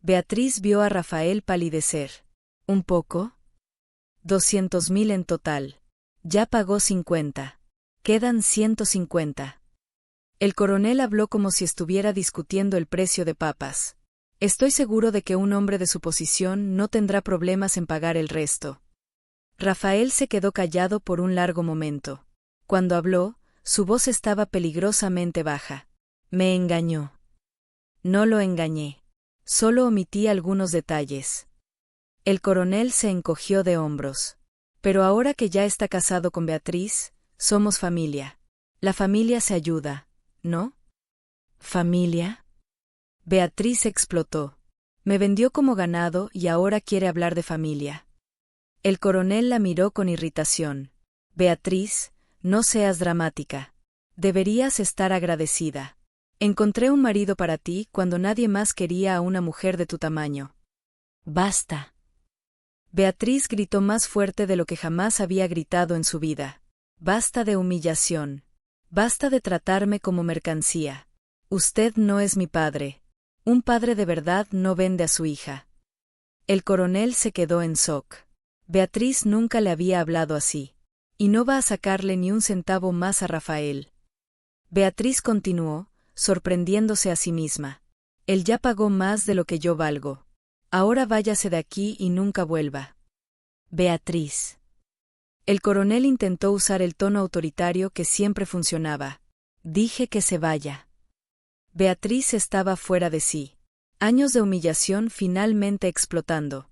Speaker 1: Beatriz vio a Rafael palidecer. ¿Un poco? 200.000 en total. Ya pagó 50. Quedan 150. El coronel habló como si estuviera discutiendo el precio de papas. Estoy seguro de que un hombre de su posición no tendrá problemas en pagar el resto. Rafael se quedó callado por un largo momento. Cuando habló, su voz estaba peligrosamente baja. Me engañó. No lo engañé. Solo omití algunos detalles. El coronel se encogió de hombros. Pero ahora que ya está casado con Beatriz, somos familia. La familia se ayuda, ¿no? ¿Familia? Beatriz explotó. Me vendió como ganado y ahora quiere hablar de familia. El coronel la miró con irritación. Beatriz, no seas dramática. Deberías estar agradecida. Encontré un marido para ti cuando nadie más quería a una mujer de tu tamaño. Basta. Beatriz gritó más fuerte de lo que jamás había gritado en su vida. Basta de humillación. Basta de tratarme como mercancía. Usted no es mi padre. Un padre de verdad no vende a su hija. El coronel se quedó en shock. Beatriz nunca le había hablado así. Y no va a sacarle ni un centavo más a Rafael. Beatriz continuó, sorprendiéndose a sí misma. Él ya pagó más de lo que yo valgo. Ahora váyase de aquí y nunca vuelva. Beatriz. El coronel intentó usar el tono autoritario que siempre funcionaba. Dije que se vaya. Beatriz estaba fuera de sí. Años de humillación finalmente explotando.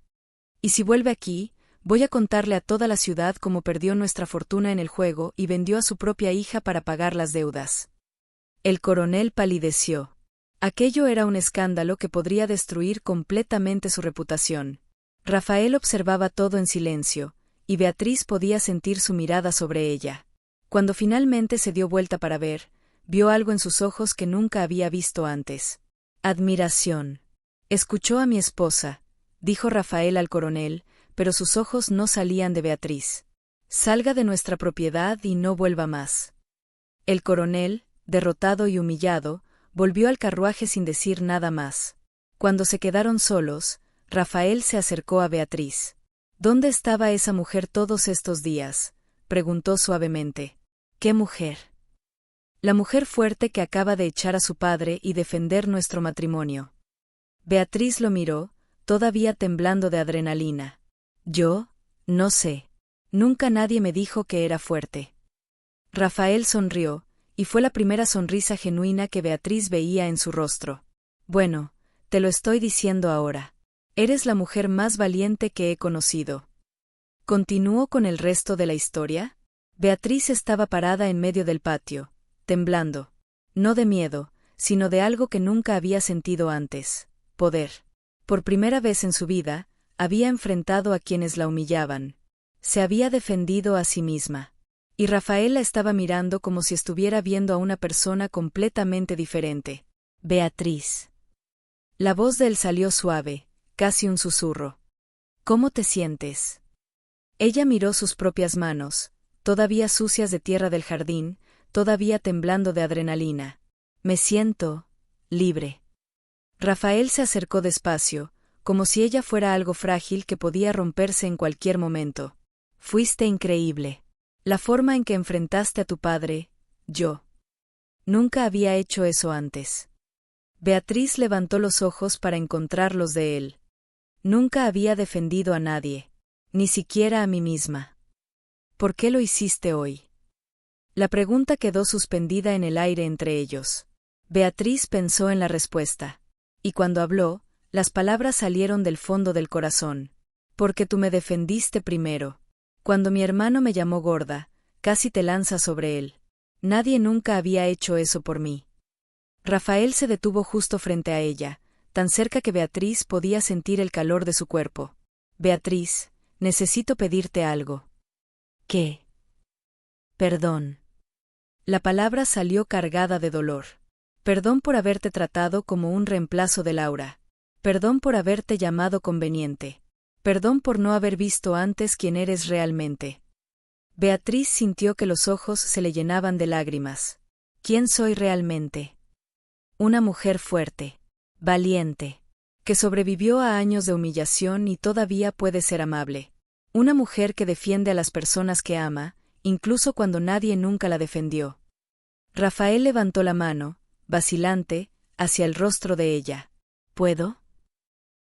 Speaker 1: Y si vuelve aquí, voy a contarle a toda la ciudad cómo perdió nuestra fortuna en el juego y vendió a su propia hija para pagar las deudas. El coronel palideció. Aquello era un escándalo que podría destruir completamente su reputación. Rafael observaba todo en silencio, y Beatriz podía sentir su mirada sobre ella. Cuando finalmente se dio vuelta para ver, vio algo en sus ojos que nunca había visto antes. Admiración. Escuchó a mi esposa, dijo Rafael al coronel, pero sus ojos no salían de Beatriz. Salga de nuestra propiedad y no vuelva más. El coronel, derrotado y humillado, volvió al carruaje sin decir nada más. Cuando se quedaron solos, Rafael se acercó a Beatriz. ¿Dónde estaba esa mujer todos estos días?, preguntó suavemente. ¿Qué mujer? La mujer fuerte que acaba de echar a su padre y defender nuestro matrimonio. Beatriz lo miró, todavía temblando de adrenalina. Yo, no sé. Nunca nadie me dijo que era fuerte. Rafael sonrió, y fue la primera sonrisa genuina que Beatriz veía en su rostro. Bueno, te lo estoy diciendo ahora. Eres la mujer más valiente que he conocido. ¿Continuó con el resto de la historia? Beatriz estaba parada en medio del patio, temblando. No de miedo, sino de algo que nunca había sentido antes: poder. Por primera vez en su vida, había enfrentado a quienes la humillaban. Se había defendido a sí misma. Y Rafael la estaba mirando como si estuviera viendo a una persona completamente diferente. Beatriz. La voz de él salió suave, casi un susurro. ¿Cómo te sientes? Ella miró sus propias manos, todavía sucias de tierra del jardín, todavía temblando de adrenalina. Me siento libre. Rafael se acercó despacio, como si ella fuera algo frágil que podía romperse en cualquier momento. Fuiste increíble. La forma en que enfrentaste a tu padre, yo. Nunca había hecho eso antes. Beatriz levantó los ojos para encontrar los de él. Nunca había defendido a nadie, ni siquiera a mí misma. ¿Por qué lo hiciste hoy? La pregunta quedó suspendida en el aire entre ellos. Beatriz pensó en la respuesta. Y cuando habló, las palabras salieron del fondo del corazón. Porque tú me defendiste primero. Cuando mi hermano me llamó gorda, casi te lanzas sobre él. Nadie nunca había hecho eso por mí. Rafael se detuvo justo frente a ella, tan cerca que Beatriz podía sentir el calor de su cuerpo. Beatriz, necesito pedirte algo. ¿Qué? Perdón. La palabra salió cargada de dolor. Perdón por haberte tratado como un reemplazo de Laura. Perdón por haberte llamado conveniente. Perdón por no haber visto antes quién eres realmente. Beatriz sintió que los ojos se le llenaban de lágrimas. ¿Quién soy realmente? Una mujer fuerte, valiente, que sobrevivió a años de humillación y todavía puede ser amable. Una mujer que defiende a las personas que ama, incluso cuando nadie nunca la defendió. Rafael levantó la mano, vacilante, hacia el rostro de ella. ¿Puedo?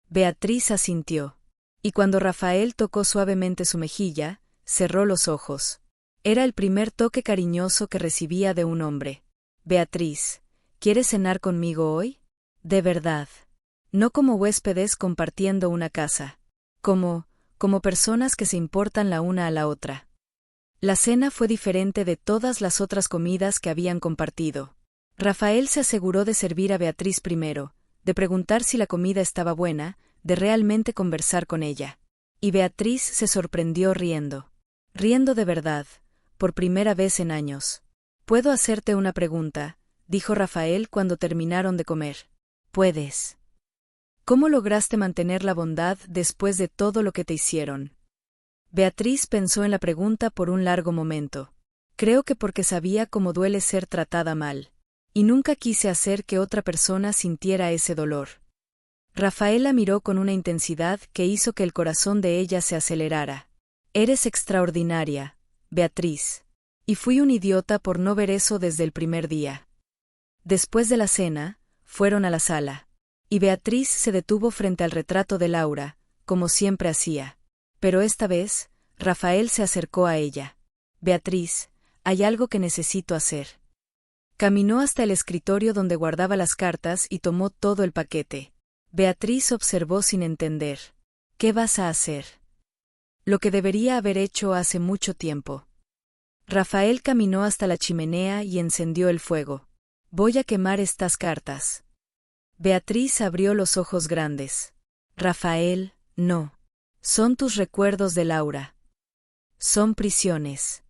Speaker 1: Beatriz asintió. Y cuando Rafael tocó suavemente su mejilla, cerró los ojos. Era el primer toque cariñoso que recibía de un hombre. Beatriz, ¿quieres cenar conmigo hoy? De verdad. No como huéspedes compartiendo una casa. Como personas que se importan la una a la otra. La cena fue diferente de todas las otras comidas que habían compartido. Rafael se aseguró de servir a Beatriz primero, de preguntar si la comida estaba buena, de realmente conversar con ella. Y Beatriz se sorprendió riendo. Riendo de verdad, por primera vez en años. ¿Puedo hacerte una pregunta?, dijo Rafael cuando terminaron de comer. Puedes. ¿Cómo lograste mantener la bondad después de todo lo que te hicieron? Beatriz pensó en la pregunta por un largo momento. Creo que porque sabía cómo duele ser tratada mal. Y nunca quise hacer que otra persona sintiera ese dolor. Rafael la miró con una intensidad que hizo que el corazón de ella se acelerara. Eres extraordinaria, Beatriz. Y fui un idiota por no ver eso desde el primer día. Después de la cena, fueron a la sala. Y Beatriz se detuvo frente al retrato de Laura, como siempre hacía. Pero esta vez, Rafael se acercó a ella. Beatriz, hay algo que necesito hacer. Caminó hasta el escritorio donde guardaba las cartas y tomó todo el paquete. Beatriz observó sin entender. ¿Qué vas a hacer? Lo que debería haber hecho hace mucho tiempo. Rafael caminó hasta la chimenea y encendió el fuego. Voy a quemar estas cartas. Beatriz abrió los ojos grandes. Rafael, no. Son tus recuerdos de Laura. Son prisiones.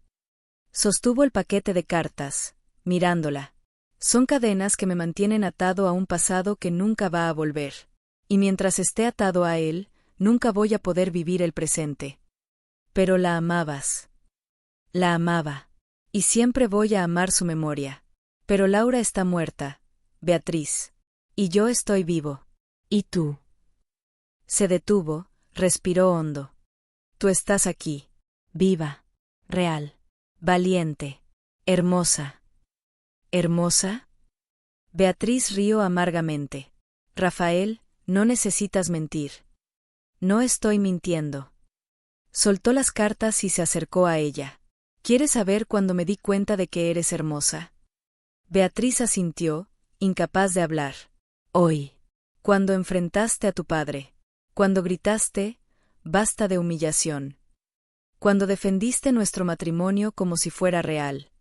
Speaker 1: Sostuvo el paquete de cartas, mirándola. Son cadenas que me mantienen atado a un pasado que nunca va a volver. Y mientras esté atado a él, nunca voy a poder vivir el presente. Pero la amabas. La amaba. Y siempre voy a amar su memoria. Pero Laura está muerta, Beatriz. Y yo estoy vivo. ¿Y tú? Se detuvo, respiró hondo. Tú estás aquí. Viva. Real. Valiente. Hermosa. ¿Hermosa? Beatriz rió amargamente. Rafael, no necesitas mentir. No estoy mintiendo. Soltó las cartas y se acercó a ella. ¿Quieres saber cuándo me di cuenta de que eres hermosa? Beatriz asintió, incapaz de hablar. Hoy. Cuando enfrentaste a tu padre. Cuando gritaste, basta de humillación. Cuando defendiste nuestro matrimonio como si fuera real.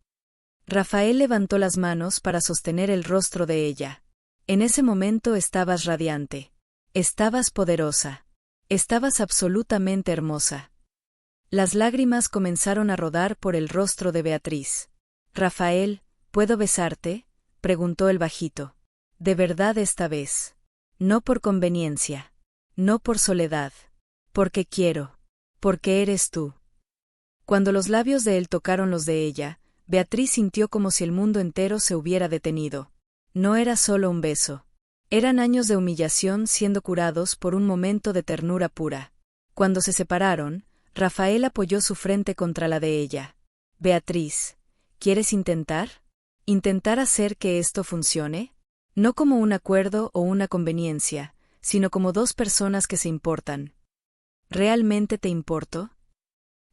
Speaker 1: Rafael levantó las manos para sostener el rostro de ella. En ese momento estabas radiante. Estabas poderosa. Estabas absolutamente hermosa. Las lágrimas comenzaron a rodar por el rostro de Beatriz. «Rafael, ¿puedo besarte?», preguntó el bajito. «De verdad esta vez. No por conveniencia. No por soledad. Porque quiero. Porque eres tú». Cuando los labios de él tocaron los de ella, Beatriz sintió como si el mundo entero se hubiera detenido. No era solo un beso. Eran años de humillación siendo curados por un momento de ternura pura. Cuando se separaron, Rafael apoyó su frente contra la de ella. «Beatriz, ¿quieres intentar? ¿Intentar hacer que esto funcione? No como un acuerdo o una conveniencia, sino como dos personas que se importan». «¿Realmente te importo?».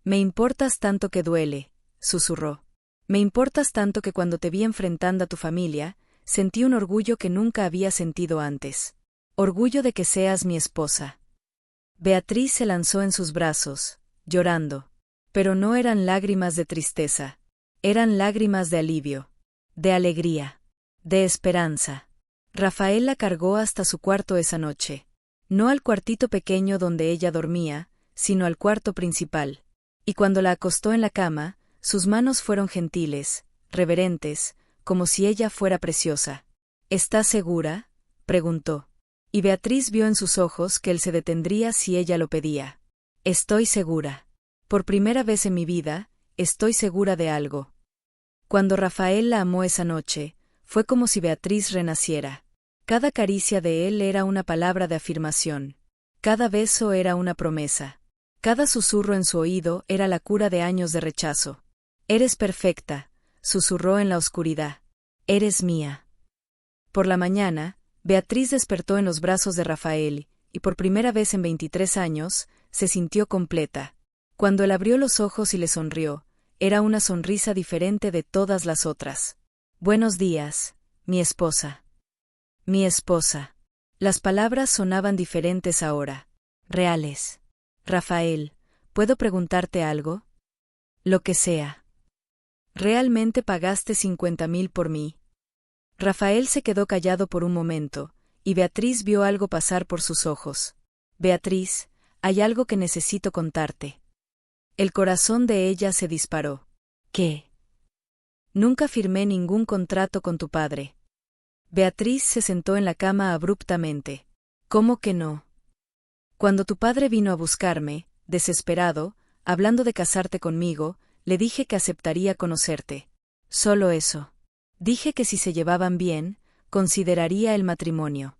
Speaker 1: «Me importas tanto que duele», susurró. «Me importas tanto que cuando te vi enfrentando a tu familia, sentí un orgullo que nunca había sentido antes. Orgullo de que seas mi esposa». Beatriz se lanzó en sus brazos, llorando. Pero no eran lágrimas de tristeza. Eran lágrimas de alivio, de alegría, de esperanza. Rafael la cargó hasta su cuarto esa noche. No al cuartito pequeño donde ella dormía, sino al cuarto principal. Y cuando la acostó en la cama, sus manos fueron gentiles, reverentes, como si ella fuera preciosa. «¿Estás segura?», preguntó. Y Beatriz vio en sus ojos que él se detendría si ella lo pedía. «Estoy segura. Por primera vez en mi vida, estoy segura de algo». Cuando Rafael la amó esa noche, fue como si Beatriz renaciera. Cada caricia de él era una palabra de afirmación. Cada beso era una promesa. Cada susurro en su oído era la cura de años de rechazo. «Eres perfecta», susurró en la oscuridad. «Eres mía». Por la mañana, Beatriz despertó en los brazos de Rafael, y por primera vez en 23 años, se sintió completa. Cuando él abrió los ojos y le sonrió, era una sonrisa diferente de todas las otras. «Buenos días, mi esposa». «Mi esposa». Las palabras sonaban diferentes ahora. Reales. «Rafael, ¿puedo preguntarte algo?». «Lo que sea». «¿Realmente pagaste 50.000 por mí?». Rafael se quedó callado por un momento, y Beatriz vio algo pasar por sus ojos. «Beatriz, hay algo que necesito contarte». El corazón de ella se disparó. «¿Qué?». «Nunca firmé ningún contrato con tu padre». Beatriz se sentó en la cama abruptamente. «¿Cómo que no?». «Cuando tu padre vino a buscarme, desesperado, hablando de casarte conmigo, le dije que aceptaría conocerte. Solo eso. Dije que si se llevaban bien, consideraría el matrimonio».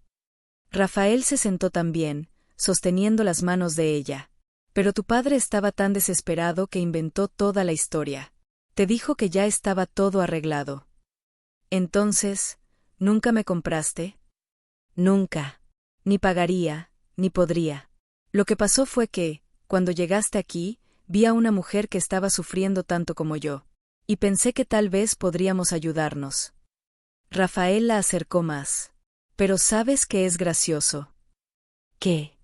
Speaker 1: Rafael se sentó también, sosteniendo las manos de ella. «Pero tu padre estaba tan desesperado que inventó toda la historia. Te dijo que ya estaba todo arreglado». «Entonces, ¿nunca me compraste?». «Nunca. Ni pagaría, ni podría. Lo que pasó fue que, cuando llegaste aquí, vi a una mujer que estaba sufriendo tanto como yo. Y pensé que tal vez podríamos ayudarnos». Rafael la acercó más. «Pero ¿sabes qué es gracioso?». «¿Qué?».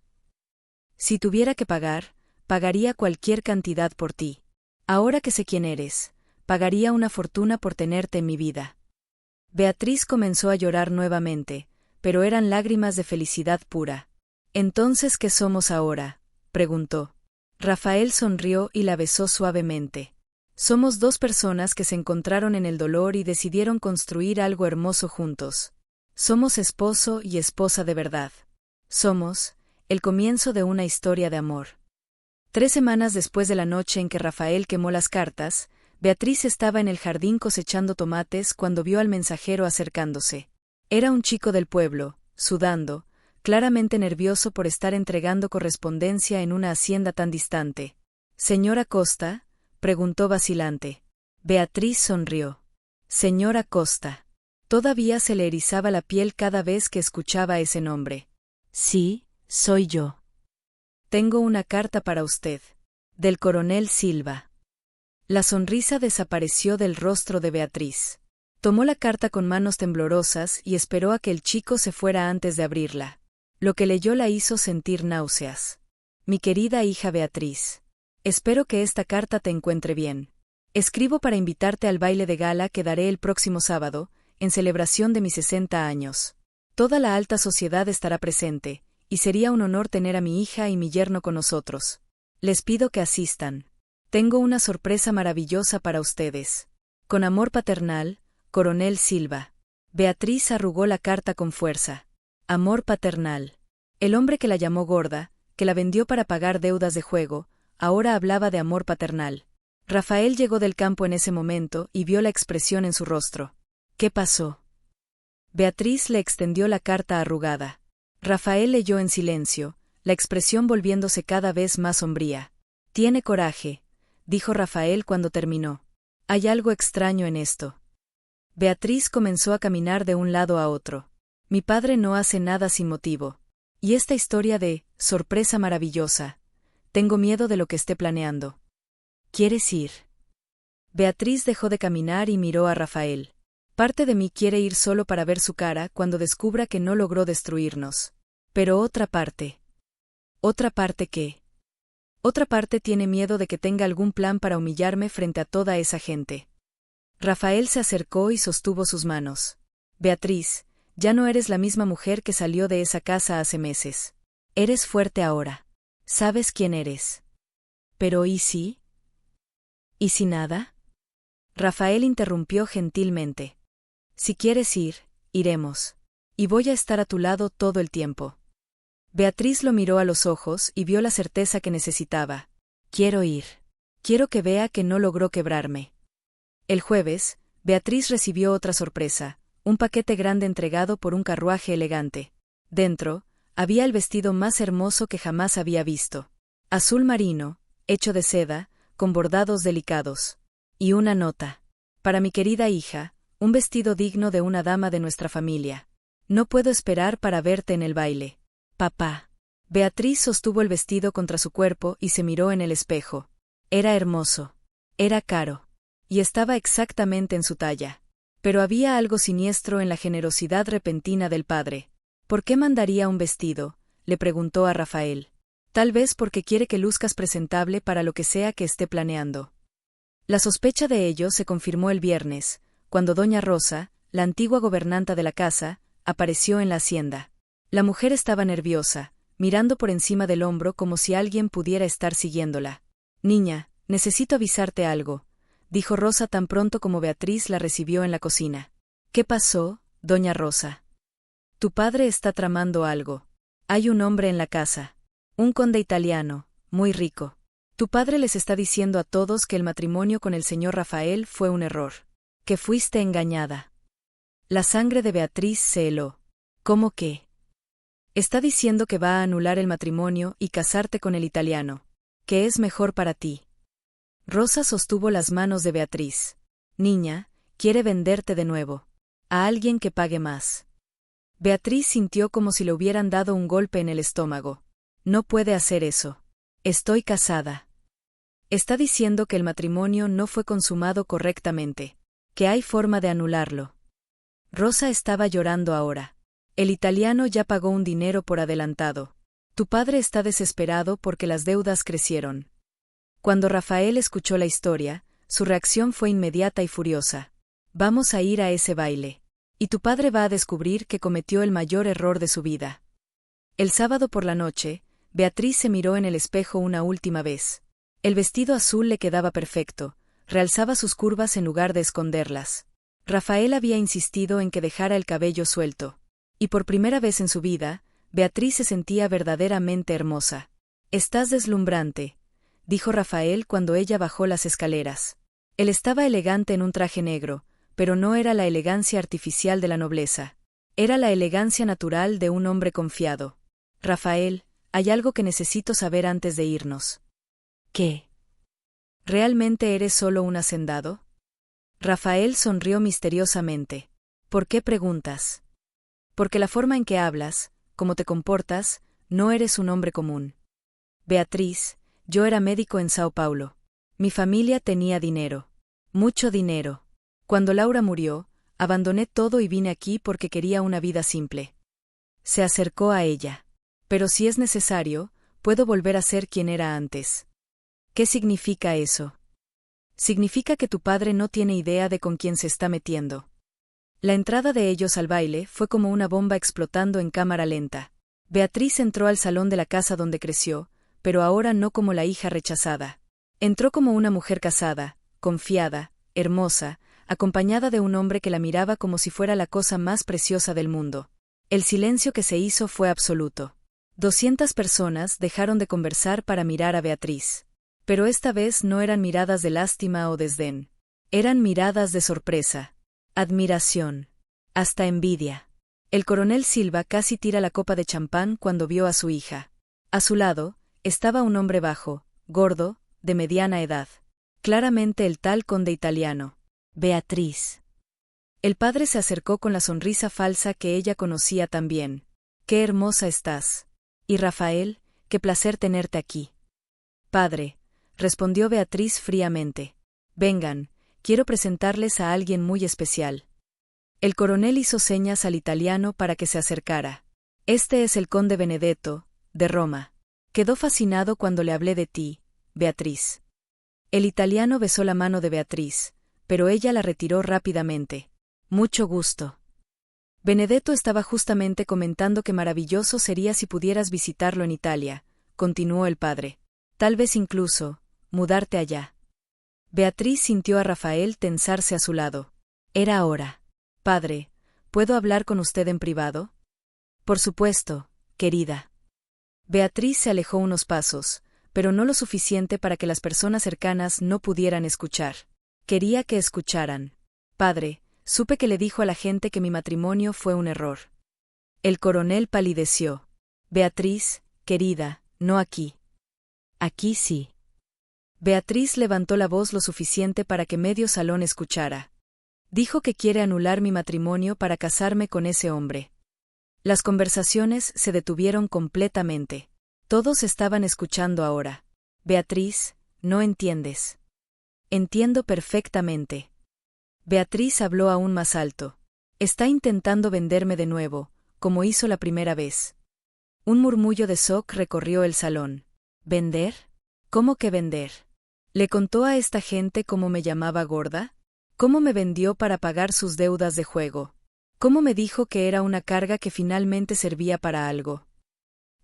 Speaker 1: «Si tuviera que pagar, pagaría cualquier cantidad por ti. Ahora que sé quién eres, pagaría una fortuna por tenerte en mi vida». Beatriz comenzó a llorar nuevamente, pero eran lágrimas de felicidad pura. «¿Entonces qué somos ahora?», preguntó. Rafael sonrió y la besó suavemente. «Somos dos personas que se encontraron en el dolor y decidieron construir algo hermoso juntos. Somos esposo y esposa de verdad. Somos el comienzo de una historia de amor». 3 semanas después de la noche en que Rafael quemó las cartas, Beatriz estaba en el jardín cosechando tomates cuando vio al mensajero acercándose. Era un chico del pueblo, sudando, claramente nervioso por estar entregando correspondencia en una hacienda tan distante. «¿Señora Costa?», preguntó vacilante. Beatriz sonrió. «Señora Costa». Todavía se le erizaba la piel cada vez que escuchaba ese nombre. «Sí, soy yo. Tengo una carta para usted. Del coronel Silva». La sonrisa desapareció del rostro de Beatriz. Tomó la carta con manos temblorosas y esperó a que el chico se fuera antes de abrirla. Lo que leyó la hizo sentir náuseas. «Mi querida hija Beatriz. Espero que esta carta te encuentre bien. Escribo para invitarte al baile de gala que daré el próximo sábado, en celebración de mis 60 años. Toda la alta sociedad estará presente, y sería un honor tener a mi hija y mi yerno con nosotros. Les pido que asistan. Tengo una sorpresa maravillosa para ustedes. Con amor paternal, Coronel Silva. Beatriz arrugó la carta con fuerza. Amor paternal. El hombre que la llamó gorda, que la vendió para pagar deudas de juego, ahora hablaba de amor paternal. Rafael llegó del campo en ese momento y vio la expresión en su rostro. ¿Qué pasó? Beatriz le extendió la carta arrugada. Rafael leyó en silencio, la expresión volviéndose cada vez más sombría. Tiene coraje, dijo Rafael cuando terminó. Hay algo extraño en esto. Beatriz comenzó a caminar de un lado a otro. Mi padre no hace nada sin motivo. Y esta historia de sorpresa maravillosa. Tengo miedo de lo que esté planeando. ¿Quieres ir? Beatriz dejó de caminar y miró a Rafael. Parte de mí quiere ir solo para ver su cara cuando descubra que no logró destruirnos. Pero otra parte. ¿Otra parte qué? Otra parte tiene miedo de que tenga algún plan para humillarme frente a toda esa gente. Rafael se acercó y sostuvo sus manos. Beatriz, ya no eres la misma mujer que salió de esa casa hace meses. Eres fuerte ahora. ¿Sabes quién eres? Pero ¿y si? ¿Y si nada? Rafael interrumpió gentilmente. Si quieres ir, iremos. Y voy a estar a tu lado todo el tiempo. Beatriz lo miró a los ojos y vio la certeza que necesitaba. Quiero ir. Quiero que vea que no logró quebrarme. El jueves, Beatriz recibió otra sorpresa, un paquete grande entregado por un carruaje elegante. Dentro, había el vestido más hermoso que jamás había visto. Azul marino, hecho de seda, con bordados delicados. Y una nota. Para mi querida hija, un vestido digno de una dama de nuestra familia. No puedo esperar para verte en el baile. Papá. Beatriz sostuvo el vestido contra su cuerpo y se miró en el espejo. Era hermoso. Era caro. Y estaba exactamente en su talla. Pero había algo siniestro en la generosidad repentina del padre. ¿Por qué mandaría un vestido?, le preguntó a Rafael. Tal vez porque quiere que luzcas presentable para lo que sea que esté planeando. La sospecha de ello se confirmó el viernes, cuando doña Rosa, la antigua gobernanta de la casa, apareció en la hacienda. La mujer estaba nerviosa, mirando por encima del hombro como si alguien pudiera estar siguiéndola. Niña, necesito avisarte algo, dijo Rosa tan pronto como Beatriz la recibió en la cocina. ¿Qué pasó, doña Rosa? Tu padre está tramando algo. Hay un hombre en la casa. Un conde italiano, muy rico. Tu padre les está diciendo a todos que el matrimonio con el señor Rafael fue un error. Que fuiste engañada. La sangre de Beatriz se heló. ¿Cómo qué? Está diciendo que va a anular el matrimonio y casarte con el italiano. Que es mejor para ti. Rosa sostuvo las manos de Beatriz. Niña, quiere venderte de nuevo. A alguien que pague más. Beatriz sintió como si le hubieran dado un golpe en el estómago. No puede hacer eso. Estoy casada. Está diciendo que el matrimonio no fue consumado correctamente. Que hay forma de anularlo. Rosa estaba llorando ahora. El italiano ya pagó un dinero por adelantado. Tu padre está desesperado porque las deudas crecieron. Cuando Rafael escuchó la historia, su reacción fue inmediata y furiosa. Vamos a ir a ese baile. Y tu padre va a descubrir que cometió el mayor error de su vida. El sábado por la noche, Beatriz se miró en el espejo una última vez. El vestido azul le quedaba perfecto, realzaba sus curvas en lugar de esconderlas. Rafael había insistido en que dejara el cabello suelto. Y por primera vez en su vida, Beatriz se sentía verdaderamente hermosa. Estás deslumbrante, dijo Rafael cuando ella bajó las escaleras. Él estaba elegante en un traje negro, pero no era la elegancia artificial de la nobleza. Era la elegancia natural de un hombre confiado. Rafael, hay algo que necesito saber antes de irnos. ¿Qué? ¿Realmente eres solo un hacendado? Rafael sonrió misteriosamente. ¿Por qué preguntas? Porque la forma en que hablas, cómo te comportas, no eres un hombre común. Beatriz, yo era médico en Sao Paulo. Mi familia tenía dinero. Mucho dinero. Cuando Laura murió, abandoné todo y vine aquí porque quería una vida simple. Se acercó a ella. Pero si es necesario, puedo volver a ser quien era antes. ¿Qué significa eso? Significa que tu padre no tiene idea de con quién se está metiendo. La entrada de ellos al baile fue como una bomba explotando en cámara lenta. Beatriz entró al salón de la casa donde creció, pero ahora no como la hija rechazada. Entró como una mujer casada, confiada, hermosa, acompañada de un hombre que la miraba como si fuera la cosa más preciosa del mundo. El silencio que se hizo fue absoluto. 200 personas dejaron de conversar para mirar a Beatriz. Pero esta vez no eran miradas de lástima o desdén. Eran miradas de sorpresa, admiración, hasta envidia. El coronel Silva casi tira la copa de champán cuando vio a su hija. A su lado, estaba un hombre bajo, gordo, de mediana edad. Claramente el tal conde italiano. Beatriz. El padre se acercó con la sonrisa falsa que ella conocía tan bien. Qué hermosa estás. Y Rafael, qué placer tenerte aquí. Padre, respondió Beatriz fríamente. Vengan, quiero presentarles a alguien muy especial. El coronel hizo señas al italiano para que se acercara. Este es el conde Benedetto, de Roma. Quedó fascinado cuando le hablé de ti, Beatriz. El italiano besó la mano de Beatriz, pero ella la retiró rápidamente. Mucho gusto. Benedetto estaba justamente comentando que maravilloso sería si pudieras visitarlo en Italia, continuó el padre. Tal vez incluso, mudarte allá. Beatriz sintió a Rafael tensarse a su lado. Era hora. Padre, ¿puedo hablar con usted en privado? Por supuesto, querida. Beatriz se alejó unos pasos, pero no lo suficiente para que las personas cercanas no pudieran escuchar. Quería que escucharan. Padre, supe que le dijo a la gente que mi matrimonio fue un error. El coronel palideció. Beatriz, querida, no aquí. Aquí sí. Beatriz levantó la voz lo suficiente para que medio salón escuchara. Dijo que quiere anular mi matrimonio para casarme con ese hombre. Las conversaciones se detuvieron completamente. Todos estaban escuchando ahora. Beatriz, no entiendes. Entiendo perfectamente. Beatriz habló aún más alto. Está intentando venderme de nuevo, como hizo la primera vez. Un murmullo de shock recorrió el salón. ¿Vender? ¿Cómo que vender? ¿Le contó a esta gente cómo me llamaba gorda? ¿Cómo me vendió para pagar sus deudas de juego? ¿Cómo me dijo que era una carga que finalmente servía para algo?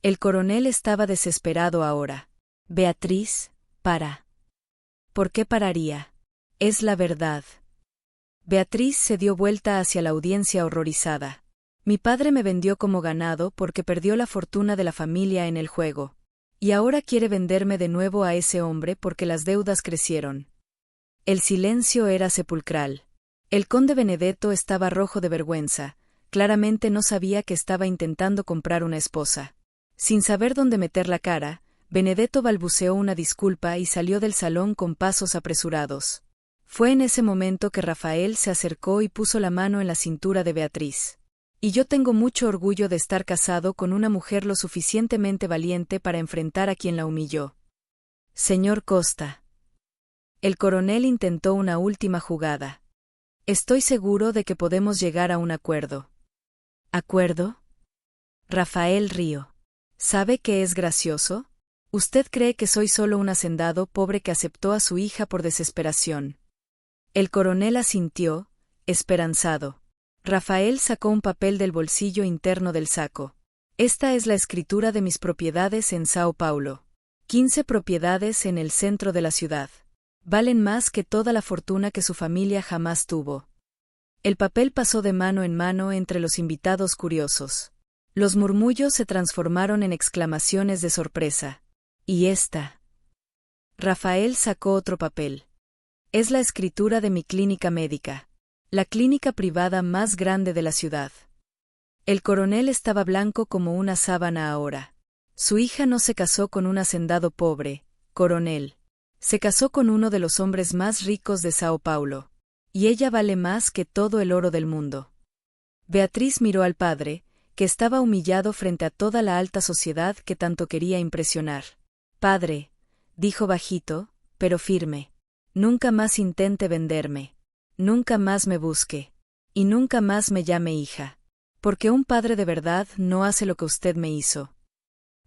Speaker 1: El coronel estaba desesperado ahora. Beatriz, para. ¿Por qué pararía? Es la verdad. Beatriz se dio vuelta hacia la audiencia horrorizada. Mi padre me vendió como ganado porque perdió la fortuna de la familia en el juego. Y ahora quiere venderme de nuevo a ese hombre porque las deudas crecieron. El silencio era sepulcral. El conde Benedetto estaba rojo de vergüenza, claramente no sabía que estaba intentando comprar una esposa. Sin saber dónde meter la cara, Benedetto balbuceó una disculpa y salió del salón con pasos apresurados. Fue en ese momento que Rafael se acercó y puso la mano en la cintura de Beatriz. Y yo tengo mucho orgullo de estar casado con una mujer lo suficientemente valiente para enfrentar a quien la humilló. Señor Costa. El coronel intentó una última jugada. Estoy seguro de que podemos llegar a un acuerdo. ¿Acuerdo? Rafael rió. ¿Sabe qué es gracioso? Usted cree que soy solo un hacendado pobre que aceptó a su hija por desesperación. El coronel asintió, esperanzado. Rafael sacó un papel del bolsillo interno del saco. Esta es la escritura de mis propiedades en Sao Paulo. 15 propiedades en el centro de la ciudad. Valen más que toda la fortuna que su familia jamás tuvo. El papel pasó de mano en mano entre los invitados curiosos. Los murmullos se transformaron en exclamaciones de sorpresa. ¿Y esta? Rafael sacó otro papel. Es la escritura de mi clínica médica. La clínica privada más grande de la ciudad. El coronel estaba blanco como una sábana ahora. Su hija no se casó con un hacendado pobre, coronel. Se casó con uno de los hombres más ricos de Sao Paulo. Y ella vale más que todo el oro del mundo. Beatriz miró al padre, que estaba humillado frente a toda la alta sociedad que tanto quería impresionar. Padre, dijo bajito, pero firme. Nunca más intente venderme. Nunca más me busque. Y nunca más me llame hija. Porque un padre de verdad no hace lo que usted me hizo.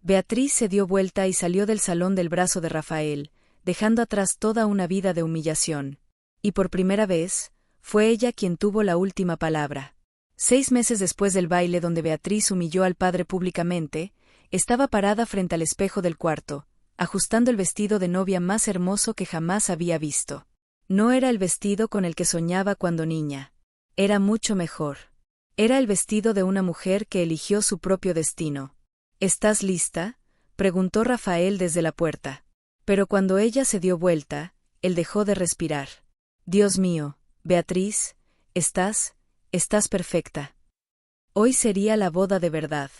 Speaker 1: Beatriz se dio vuelta y salió del salón del brazo de Rafael, dejando atrás toda una vida de humillación. Y por primera vez, fue ella quien tuvo la última palabra. 6 meses después del baile donde Beatriz humilló al padre públicamente, estaba parada frente al espejo del cuarto, ajustando el vestido de novia más hermoso que jamás había visto. No era el vestido con el que soñaba cuando niña. Era mucho mejor. Era el vestido de una mujer que eligió su propio destino. ¿Estás lista?, preguntó Rafael desde la puerta. Pero cuando ella se dio vuelta, él dejó de respirar. Dios mío, Beatriz, estás perfecta. Hoy sería la boda de verdad.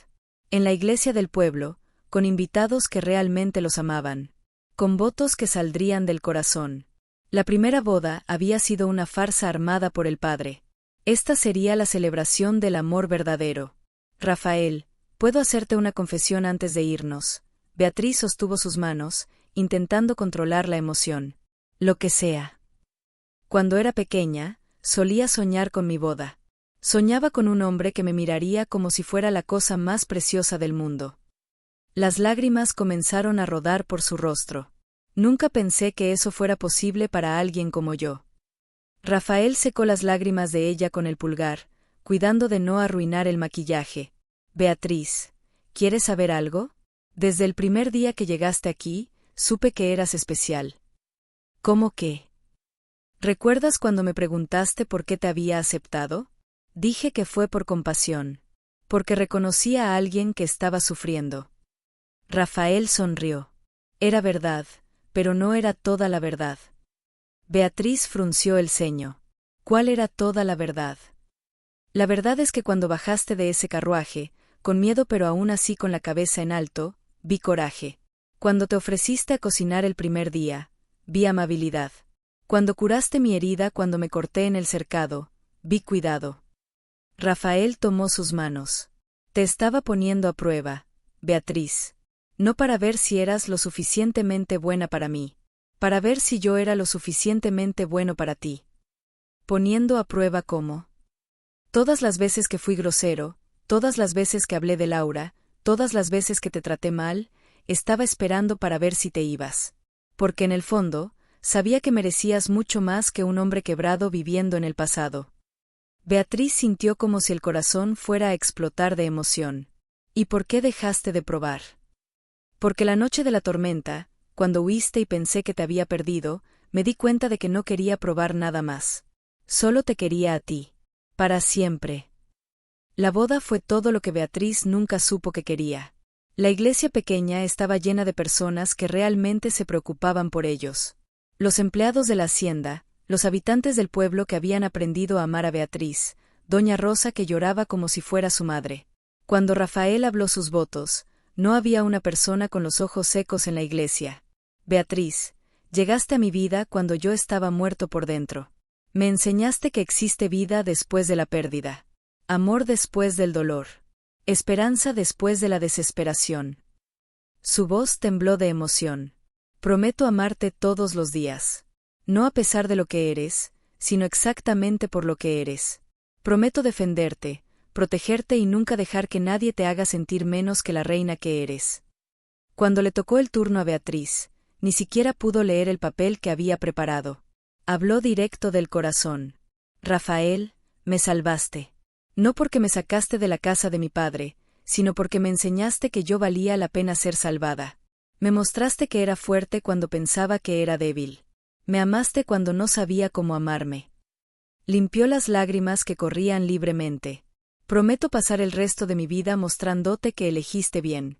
Speaker 1: En la iglesia del pueblo, con invitados que realmente los amaban. Con votos que saldrían del corazón. La primera boda había sido una farsa armada por el padre. Esta sería la celebración del amor verdadero. Rafael, ¿puedo hacerte una confesión antes de irnos? Beatriz sostuvo sus manos, intentando controlar la emoción. Lo que sea. Cuando era pequeña, solía soñar con mi boda. Soñaba con un hombre que me miraría como si fuera la cosa más preciosa del mundo. Las lágrimas comenzaron a rodar por su rostro. Nunca pensé que eso fuera posible para alguien como yo. Rafael secó las lágrimas de ella con el pulgar, cuidando de no arruinar el maquillaje. Beatriz, ¿quieres saber algo? Desde el primer día que llegaste aquí, supe que eras especial. ¿Cómo qué? ¿Recuerdas cuando me preguntaste por qué te había aceptado? Dije que fue por compasión. Porque reconocía a alguien que estaba sufriendo. Rafael sonrió. Era verdad, pero no era toda la verdad. Beatriz frunció el ceño. ¿Cuál era toda la verdad? La verdad es que cuando bajaste de ese carruaje, con miedo pero aún así con la cabeza en alto, vi coraje. Cuando te ofreciste a cocinar el primer día, vi amabilidad. Cuando curaste mi herida cuando me corté en el cercado, vi cuidado. Rafael tomó sus manos. Te estaba poniendo a prueba, Beatriz. No para ver si eras lo suficientemente buena para mí. Para ver si yo era lo suficientemente bueno para ti. Poniendo a prueba cómo. Todas las veces que fui grosero, todas las veces que hablé de Laura, todas las veces que te traté mal, estaba esperando para ver si te ibas. Porque en el fondo, sabía que merecías mucho más que un hombre quebrado viviendo en el pasado. Beatriz sintió como si el corazón fuera a explotar de emoción. ¿Y por qué dejaste de probar? Porque la noche de la tormenta, cuando huiste y pensé que te había perdido, me di cuenta de que no quería probar nada más. Solo te quería a ti. Para siempre. La boda fue todo lo que Beatriz nunca supo que quería. La iglesia pequeña estaba llena de personas que realmente se preocupaban por ellos. Los empleados de la hacienda, los habitantes del pueblo que habían aprendido a amar a Beatriz, doña Rosa que lloraba como si fuera su madre. Cuando Rafael habló sus votos, no había una persona con los ojos secos en la iglesia. Beatriz, llegaste a mi vida cuando yo estaba muerto por dentro. Me enseñaste que existe vida después de la pérdida. Amor después del dolor. Esperanza después de la desesperación. Su voz tembló de emoción. Prometo amarte todos los días. No a pesar de lo que eres, sino exactamente por lo que eres. Prometo defenderte, protegerte y nunca dejar que nadie te haga sentir menos que la reina que eres. Cuando le tocó el turno a Beatriz, ni siquiera pudo leer el papel que había preparado. Habló directo del corazón. Rafael, me salvaste. No porque me sacaste de la casa de mi padre, sino porque me enseñaste que yo valía la pena ser salvada. Me mostraste que era fuerte cuando pensaba que era débil. Me amaste cuando no sabía cómo amarme. Limpió las lágrimas que corrían libremente. Prometo pasar el resto de mi vida mostrándote que elegiste bien.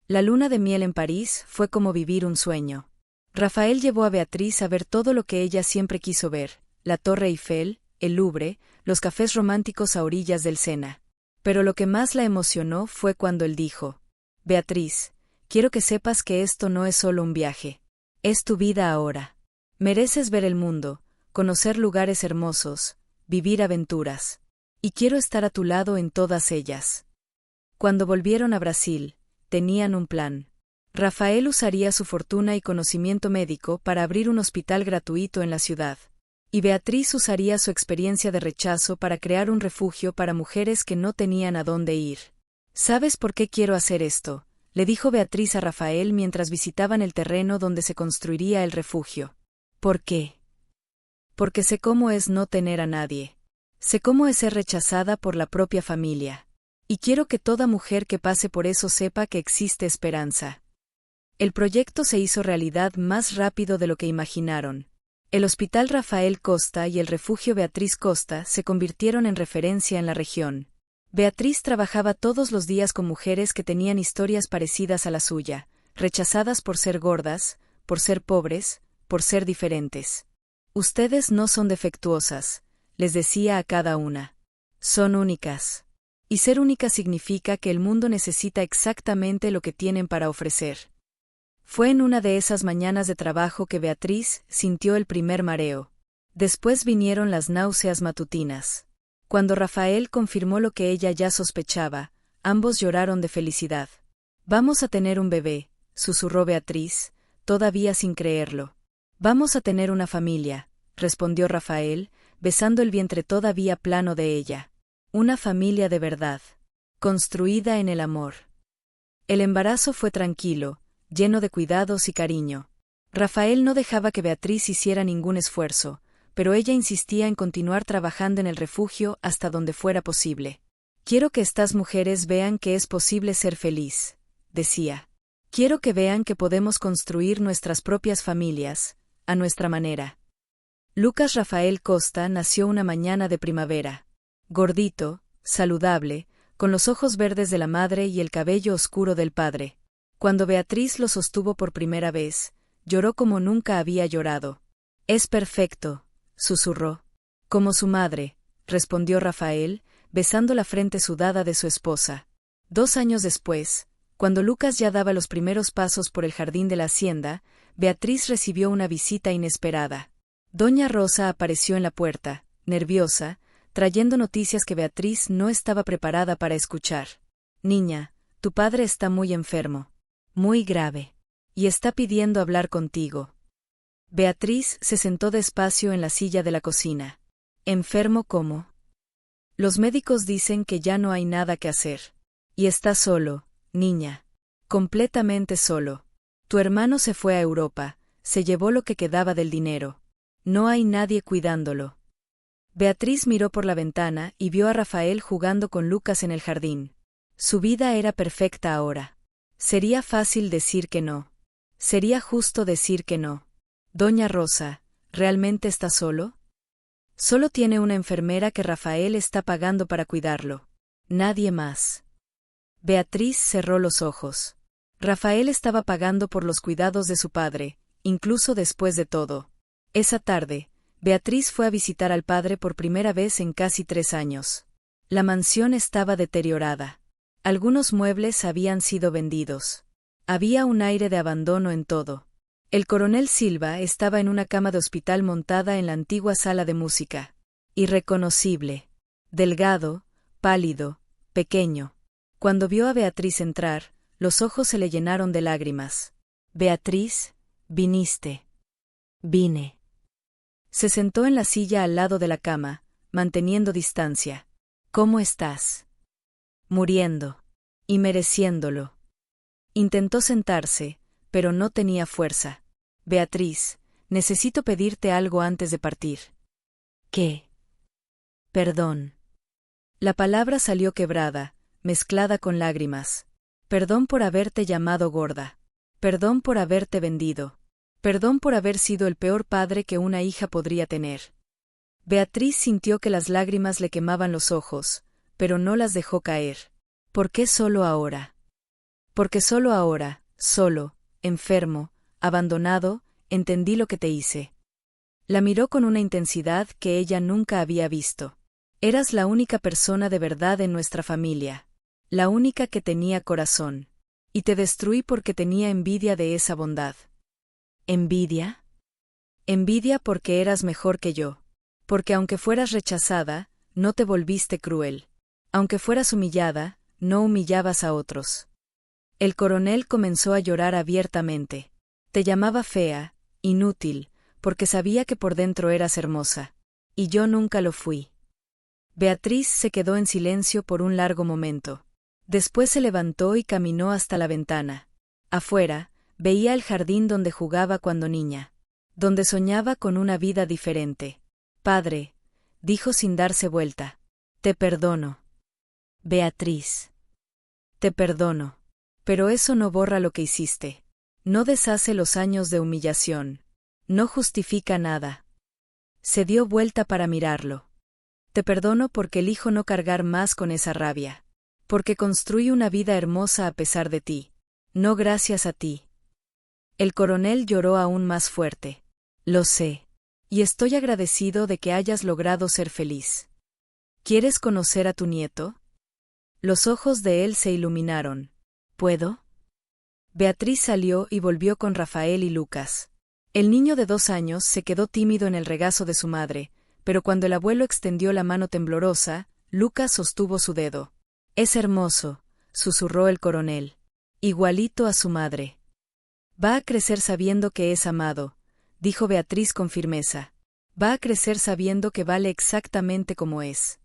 Speaker 1: La luna de miel en París fue como vivir un sueño. Rafael llevó a Beatriz a ver todo lo que ella siempre quiso ver, la Torre Eiffel, el Louvre, los cafés románticos a orillas del Sena. Pero lo que más la emocionó fue cuando él dijo: Beatriz, quiero que sepas que esto no es solo un viaje. Es tu vida ahora. Mereces ver el mundo, conocer lugares hermosos, vivir aventuras. Y quiero estar a tu lado en todas ellas. Cuando volvieron a Brasil, tenían un plan. Rafael usaría su fortuna y conocimiento médico para abrir un hospital gratuito en la ciudad. Y Beatriz usaría su experiencia de rechazo para crear un refugio para mujeres que no tenían a dónde ir. ¿Sabes por qué quiero hacer esto?, le dijo Beatriz a Rafael mientras visitaban el terreno donde se construiría el refugio. ¿Por qué? Porque sé cómo es no tener a nadie. Sé cómo es ser rechazada por la propia familia. Y quiero que toda mujer que pase por eso sepa que existe esperanza. El proyecto se hizo realidad más rápido de lo que imaginaron. El Hospital Rafael Costa y el Refugio Beatriz Costa se convirtieron en referencia en la región. Beatriz trabajaba todos los días con mujeres que tenían historias parecidas a la suya, rechazadas por ser gordas, por ser pobres, por ser diferentes. Ustedes no son defectuosas, les decía a cada una. Son únicas. Y ser única significa que el mundo necesita exactamente lo que tienen para ofrecer. Fue en una de esas mañanas de trabajo que Beatriz sintió el primer mareo. Después vinieron las náuseas matutinas. Cuando Rafael confirmó lo que ella ya sospechaba, ambos lloraron de felicidad. Vamos a tener un bebé, susurró Beatriz, todavía sin creerlo. Vamos a tener una familia, respondió Rafael, besando el vientre todavía plano de ella. Una familia de verdad, construida en el amor. El embarazo fue tranquilo, lleno de cuidados y cariño. Rafael no dejaba que Beatriz hiciera ningún esfuerzo, pero ella insistía en continuar trabajando en el refugio hasta donde fuera posible. Quiero que estas mujeres vean que es posible ser feliz, decía. Quiero que vean que podemos construir nuestras propias familias, a nuestra manera. Lucas Rafael Costa nació una mañana de primavera. Gordito, saludable, con los ojos verdes de la madre y el cabello oscuro del padre. Cuando Beatriz lo sostuvo por primera vez, lloró como nunca había llorado. Es perfecto, susurró. Como su madre, respondió Rafael, besando la frente sudada de su esposa. 2 años después, cuando Lucas ya daba los primeros pasos por el jardín de la hacienda, Beatriz recibió una visita inesperada. Doña Rosa apareció en la puerta, nerviosa, trayendo noticias que Beatriz no estaba preparada para escuchar. Niña, tu padre está muy enfermo. Muy grave. Y está pidiendo hablar contigo. Beatriz se sentó despacio en la silla de la cocina. ¿Enfermo cómo? Los médicos dicen que ya no hay nada que hacer. Y está solo, niña. Completamente solo. Tu hermano se fue a Europa, se llevó lo que quedaba del dinero. No hay nadie cuidándolo. Beatriz miró por la ventana y vio a Rafael jugando con Lucas en el jardín. Su vida era perfecta ahora. Sería fácil decir que no. Sería justo decir que no. Doña Rosa, ¿realmente está solo? Solo tiene una enfermera que Rafael está pagando para cuidarlo. Nadie más. Beatriz cerró los ojos. Rafael estaba pagando por los cuidados de su padre, incluso después de todo. Esa tarde, Beatriz fue a visitar al padre por primera vez en casi 3 años. La mansión estaba deteriorada. Algunos muebles habían sido vendidos. Había un aire de abandono en todo. El coronel Silva estaba en una cama de hospital montada en la antigua sala de música. Irreconocible. Delgado, pálido, pequeño. Cuando vio a Beatriz entrar, los ojos se le llenaron de lágrimas. Beatriz, viniste. Vine. Se sentó en la silla al lado de la cama, manteniendo distancia. ¿Cómo estás? Muriendo. Y mereciéndolo. Intentó sentarse, pero no tenía fuerza. Beatriz, necesito pedirte algo antes de partir. ¿Qué? Perdón. La palabra salió quebrada, mezclada con lágrimas. Perdón por haberte llamado gorda. Perdón por haberte vendido. Perdón por haber sido el peor padre que una hija podría tener. Beatriz sintió que las lágrimas le quemaban los ojos, pero no las dejó caer. ¿Por qué solo ahora? Porque solo ahora, solo, enfermo, abandonado, entendí lo que te hice. La miró con una intensidad que ella nunca había visto. Eras la única persona de verdad en nuestra familia. La única que tenía corazón. Y te destruí porque tenía envidia de esa bondad. ¿Envidia? Envidia porque eras mejor que yo. Porque aunque fueras rechazada, no te volviste cruel. Aunque fueras humillada, no humillabas a otros. El coronel comenzó a llorar abiertamente. Te llamaba fea, inútil, porque sabía que por dentro eras hermosa. Y yo nunca lo fui. Beatriz se quedó en silencio por un largo momento. Después se levantó y caminó hasta la ventana. Afuera, veía el jardín donde jugaba cuando niña. Donde soñaba con una vida diferente. Padre, dijo sin darse vuelta. Te perdono. Beatriz. Te perdono. Pero eso no borra lo que hiciste. No deshace los años de humillación. No justifica nada. Se dio vuelta para mirarlo. Te perdono porque elijo no cargar más con esa rabia. Porque construí una vida hermosa a pesar de ti. No gracias a ti. El coronel lloró aún más fuerte. Lo sé. Y estoy agradecido de que hayas logrado ser feliz. ¿Quieres conocer a tu nieto? Los ojos de él se iluminaron. ¿Puedo? Beatriz salió y volvió con Rafael y Lucas. El niño de 2 años se quedó tímido en el regazo de su madre, pero cuando el abuelo extendió la mano temblorosa, Lucas sostuvo su dedo. Es hermoso, susurró el coronel. Igualito a su madre. Va a crecer sabiendo que es amado, dijo Beatriz con firmeza. Va a crecer sabiendo que vale exactamente como es.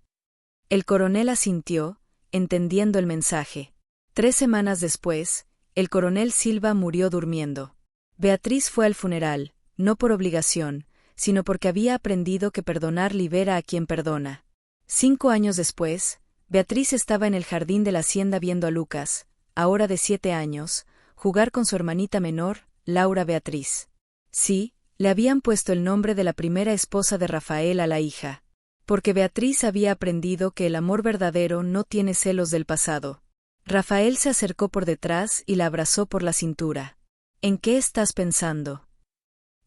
Speaker 1: El coronel asintió, entendiendo el mensaje. 3 semanas después, el coronel Silva murió durmiendo. Beatriz fue al funeral, no por obligación, sino porque había aprendido que perdonar libera a quien perdona. 5 años después, Beatriz estaba en el jardín de la hacienda viendo a Lucas, ahora de 7 años, jugar con su hermanita menor, Laura Beatriz. Sí, le habían puesto el nombre de la primera esposa de Rafael a la hija. Porque Beatriz había aprendido que el amor verdadero no tiene celos del pasado. Rafael se acercó por detrás y la abrazó por la cintura. ¿En qué estás pensando?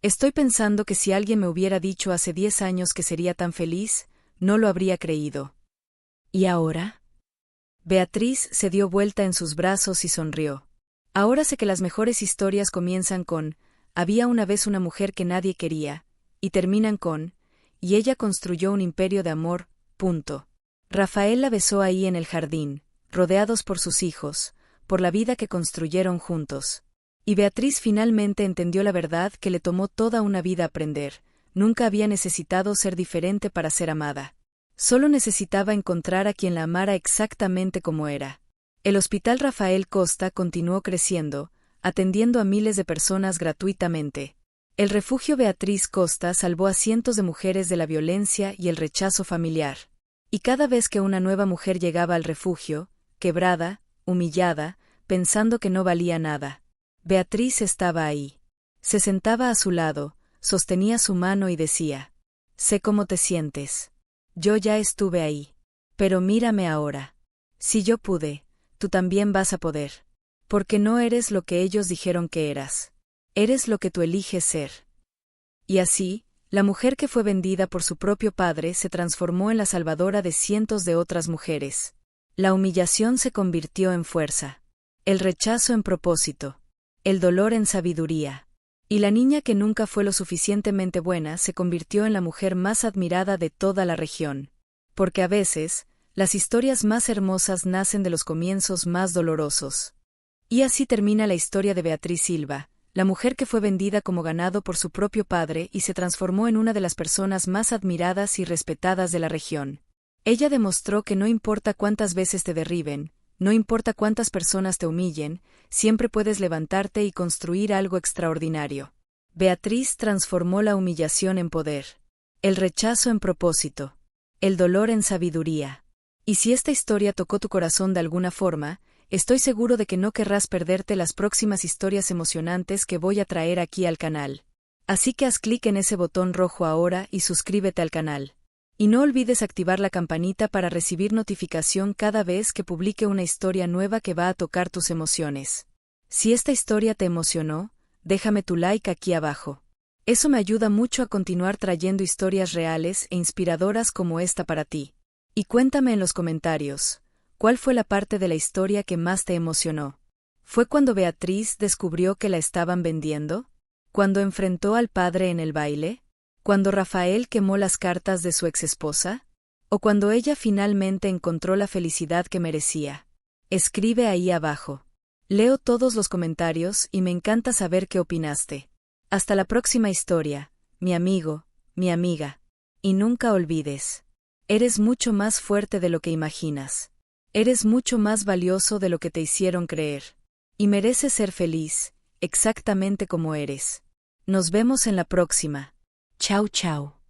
Speaker 1: Estoy pensando que si alguien me hubiera dicho hace 10 años que sería tan feliz, no lo habría creído. ¿Y ahora? Beatriz se dio vuelta en sus brazos y sonrió. Ahora sé que las mejores historias comienzan con «había una vez una mujer que nadie quería», y terminan con «y ella construyó un imperio de amor». Punto. Rafael la besó ahí en el jardín, rodeados por sus hijos, por la vida que construyeron juntos. Y Beatriz finalmente entendió la verdad que le tomó toda una vida aprender. Nunca había necesitado ser diferente para ser amada. Solo necesitaba encontrar a quien la amara exactamente como era. El Hospital Rafael Costa continuó creciendo, atendiendo a miles de personas gratuitamente. El refugio Beatriz Costa salvó a cientos de mujeres de la violencia y el rechazo familiar. Y cada vez que una nueva mujer llegaba al refugio, quebrada, humillada, pensando que no valía nada, Beatriz estaba ahí. Se sentaba a su lado, sostenía su mano y decía: «Sé cómo te sientes. Yo ya estuve ahí. Pero mírame ahora. Si yo pude, tú también vas a poder. Porque no eres lo que ellos dijeron que eras. Eres lo que tú eliges ser». Y así, la mujer que fue vendida por su propio padre se transformó en la salvadora de cientos de otras mujeres. La humillación se convirtió en fuerza. El rechazo en propósito. El dolor en sabiduría. Y la niña que nunca fue lo suficientemente buena se convirtió en la mujer más admirada de toda la región. Porque a veces, las historias más hermosas nacen de los comienzos más dolorosos. Y así termina la historia de Beatriz Silva, la mujer que fue vendida como ganado por su propio padre y se transformó en una de las personas más admiradas y respetadas de la región. Ella demostró que no importa cuántas veces te derriben, no importa cuántas personas te humillen, siempre puedes levantarte y construir algo extraordinario. Beatriz transformó la humillación en poder, el rechazo en propósito, el dolor en sabiduría. Y si esta historia tocó tu corazón de alguna forma, estoy seguro de que no querrás perderte las próximas historias emocionantes que voy a traer aquí al canal. Así que haz clic en ese botón rojo ahora y suscríbete al canal. Y no olvides activar la campanita para recibir notificación cada vez que publique una historia nueva que va a tocar tus emociones. Si esta historia te emocionó, déjame tu like aquí abajo. Eso me ayuda mucho a continuar trayendo historias reales e inspiradoras como esta para ti. Y cuéntame en los comentarios, ¿cuál fue la parte de la historia que más te emocionó? ¿Fue cuando Beatriz descubrió que la estaban vendiendo? ¿Cuando enfrentó al padre en el baile? ¿Cuando Rafael quemó las cartas de su exesposa? ¿O cuando ella finalmente encontró la felicidad que merecía? Escribe ahí abajo. Leo todos los comentarios y me encanta saber qué opinaste. Hasta la próxima historia, mi amigo, mi amiga. Y nunca olvides. Eres mucho más fuerte de lo que imaginas. Eres mucho más valioso de lo que te hicieron creer. Y mereces ser feliz, exactamente como eres. Nos vemos en la próxima. Chao, chao.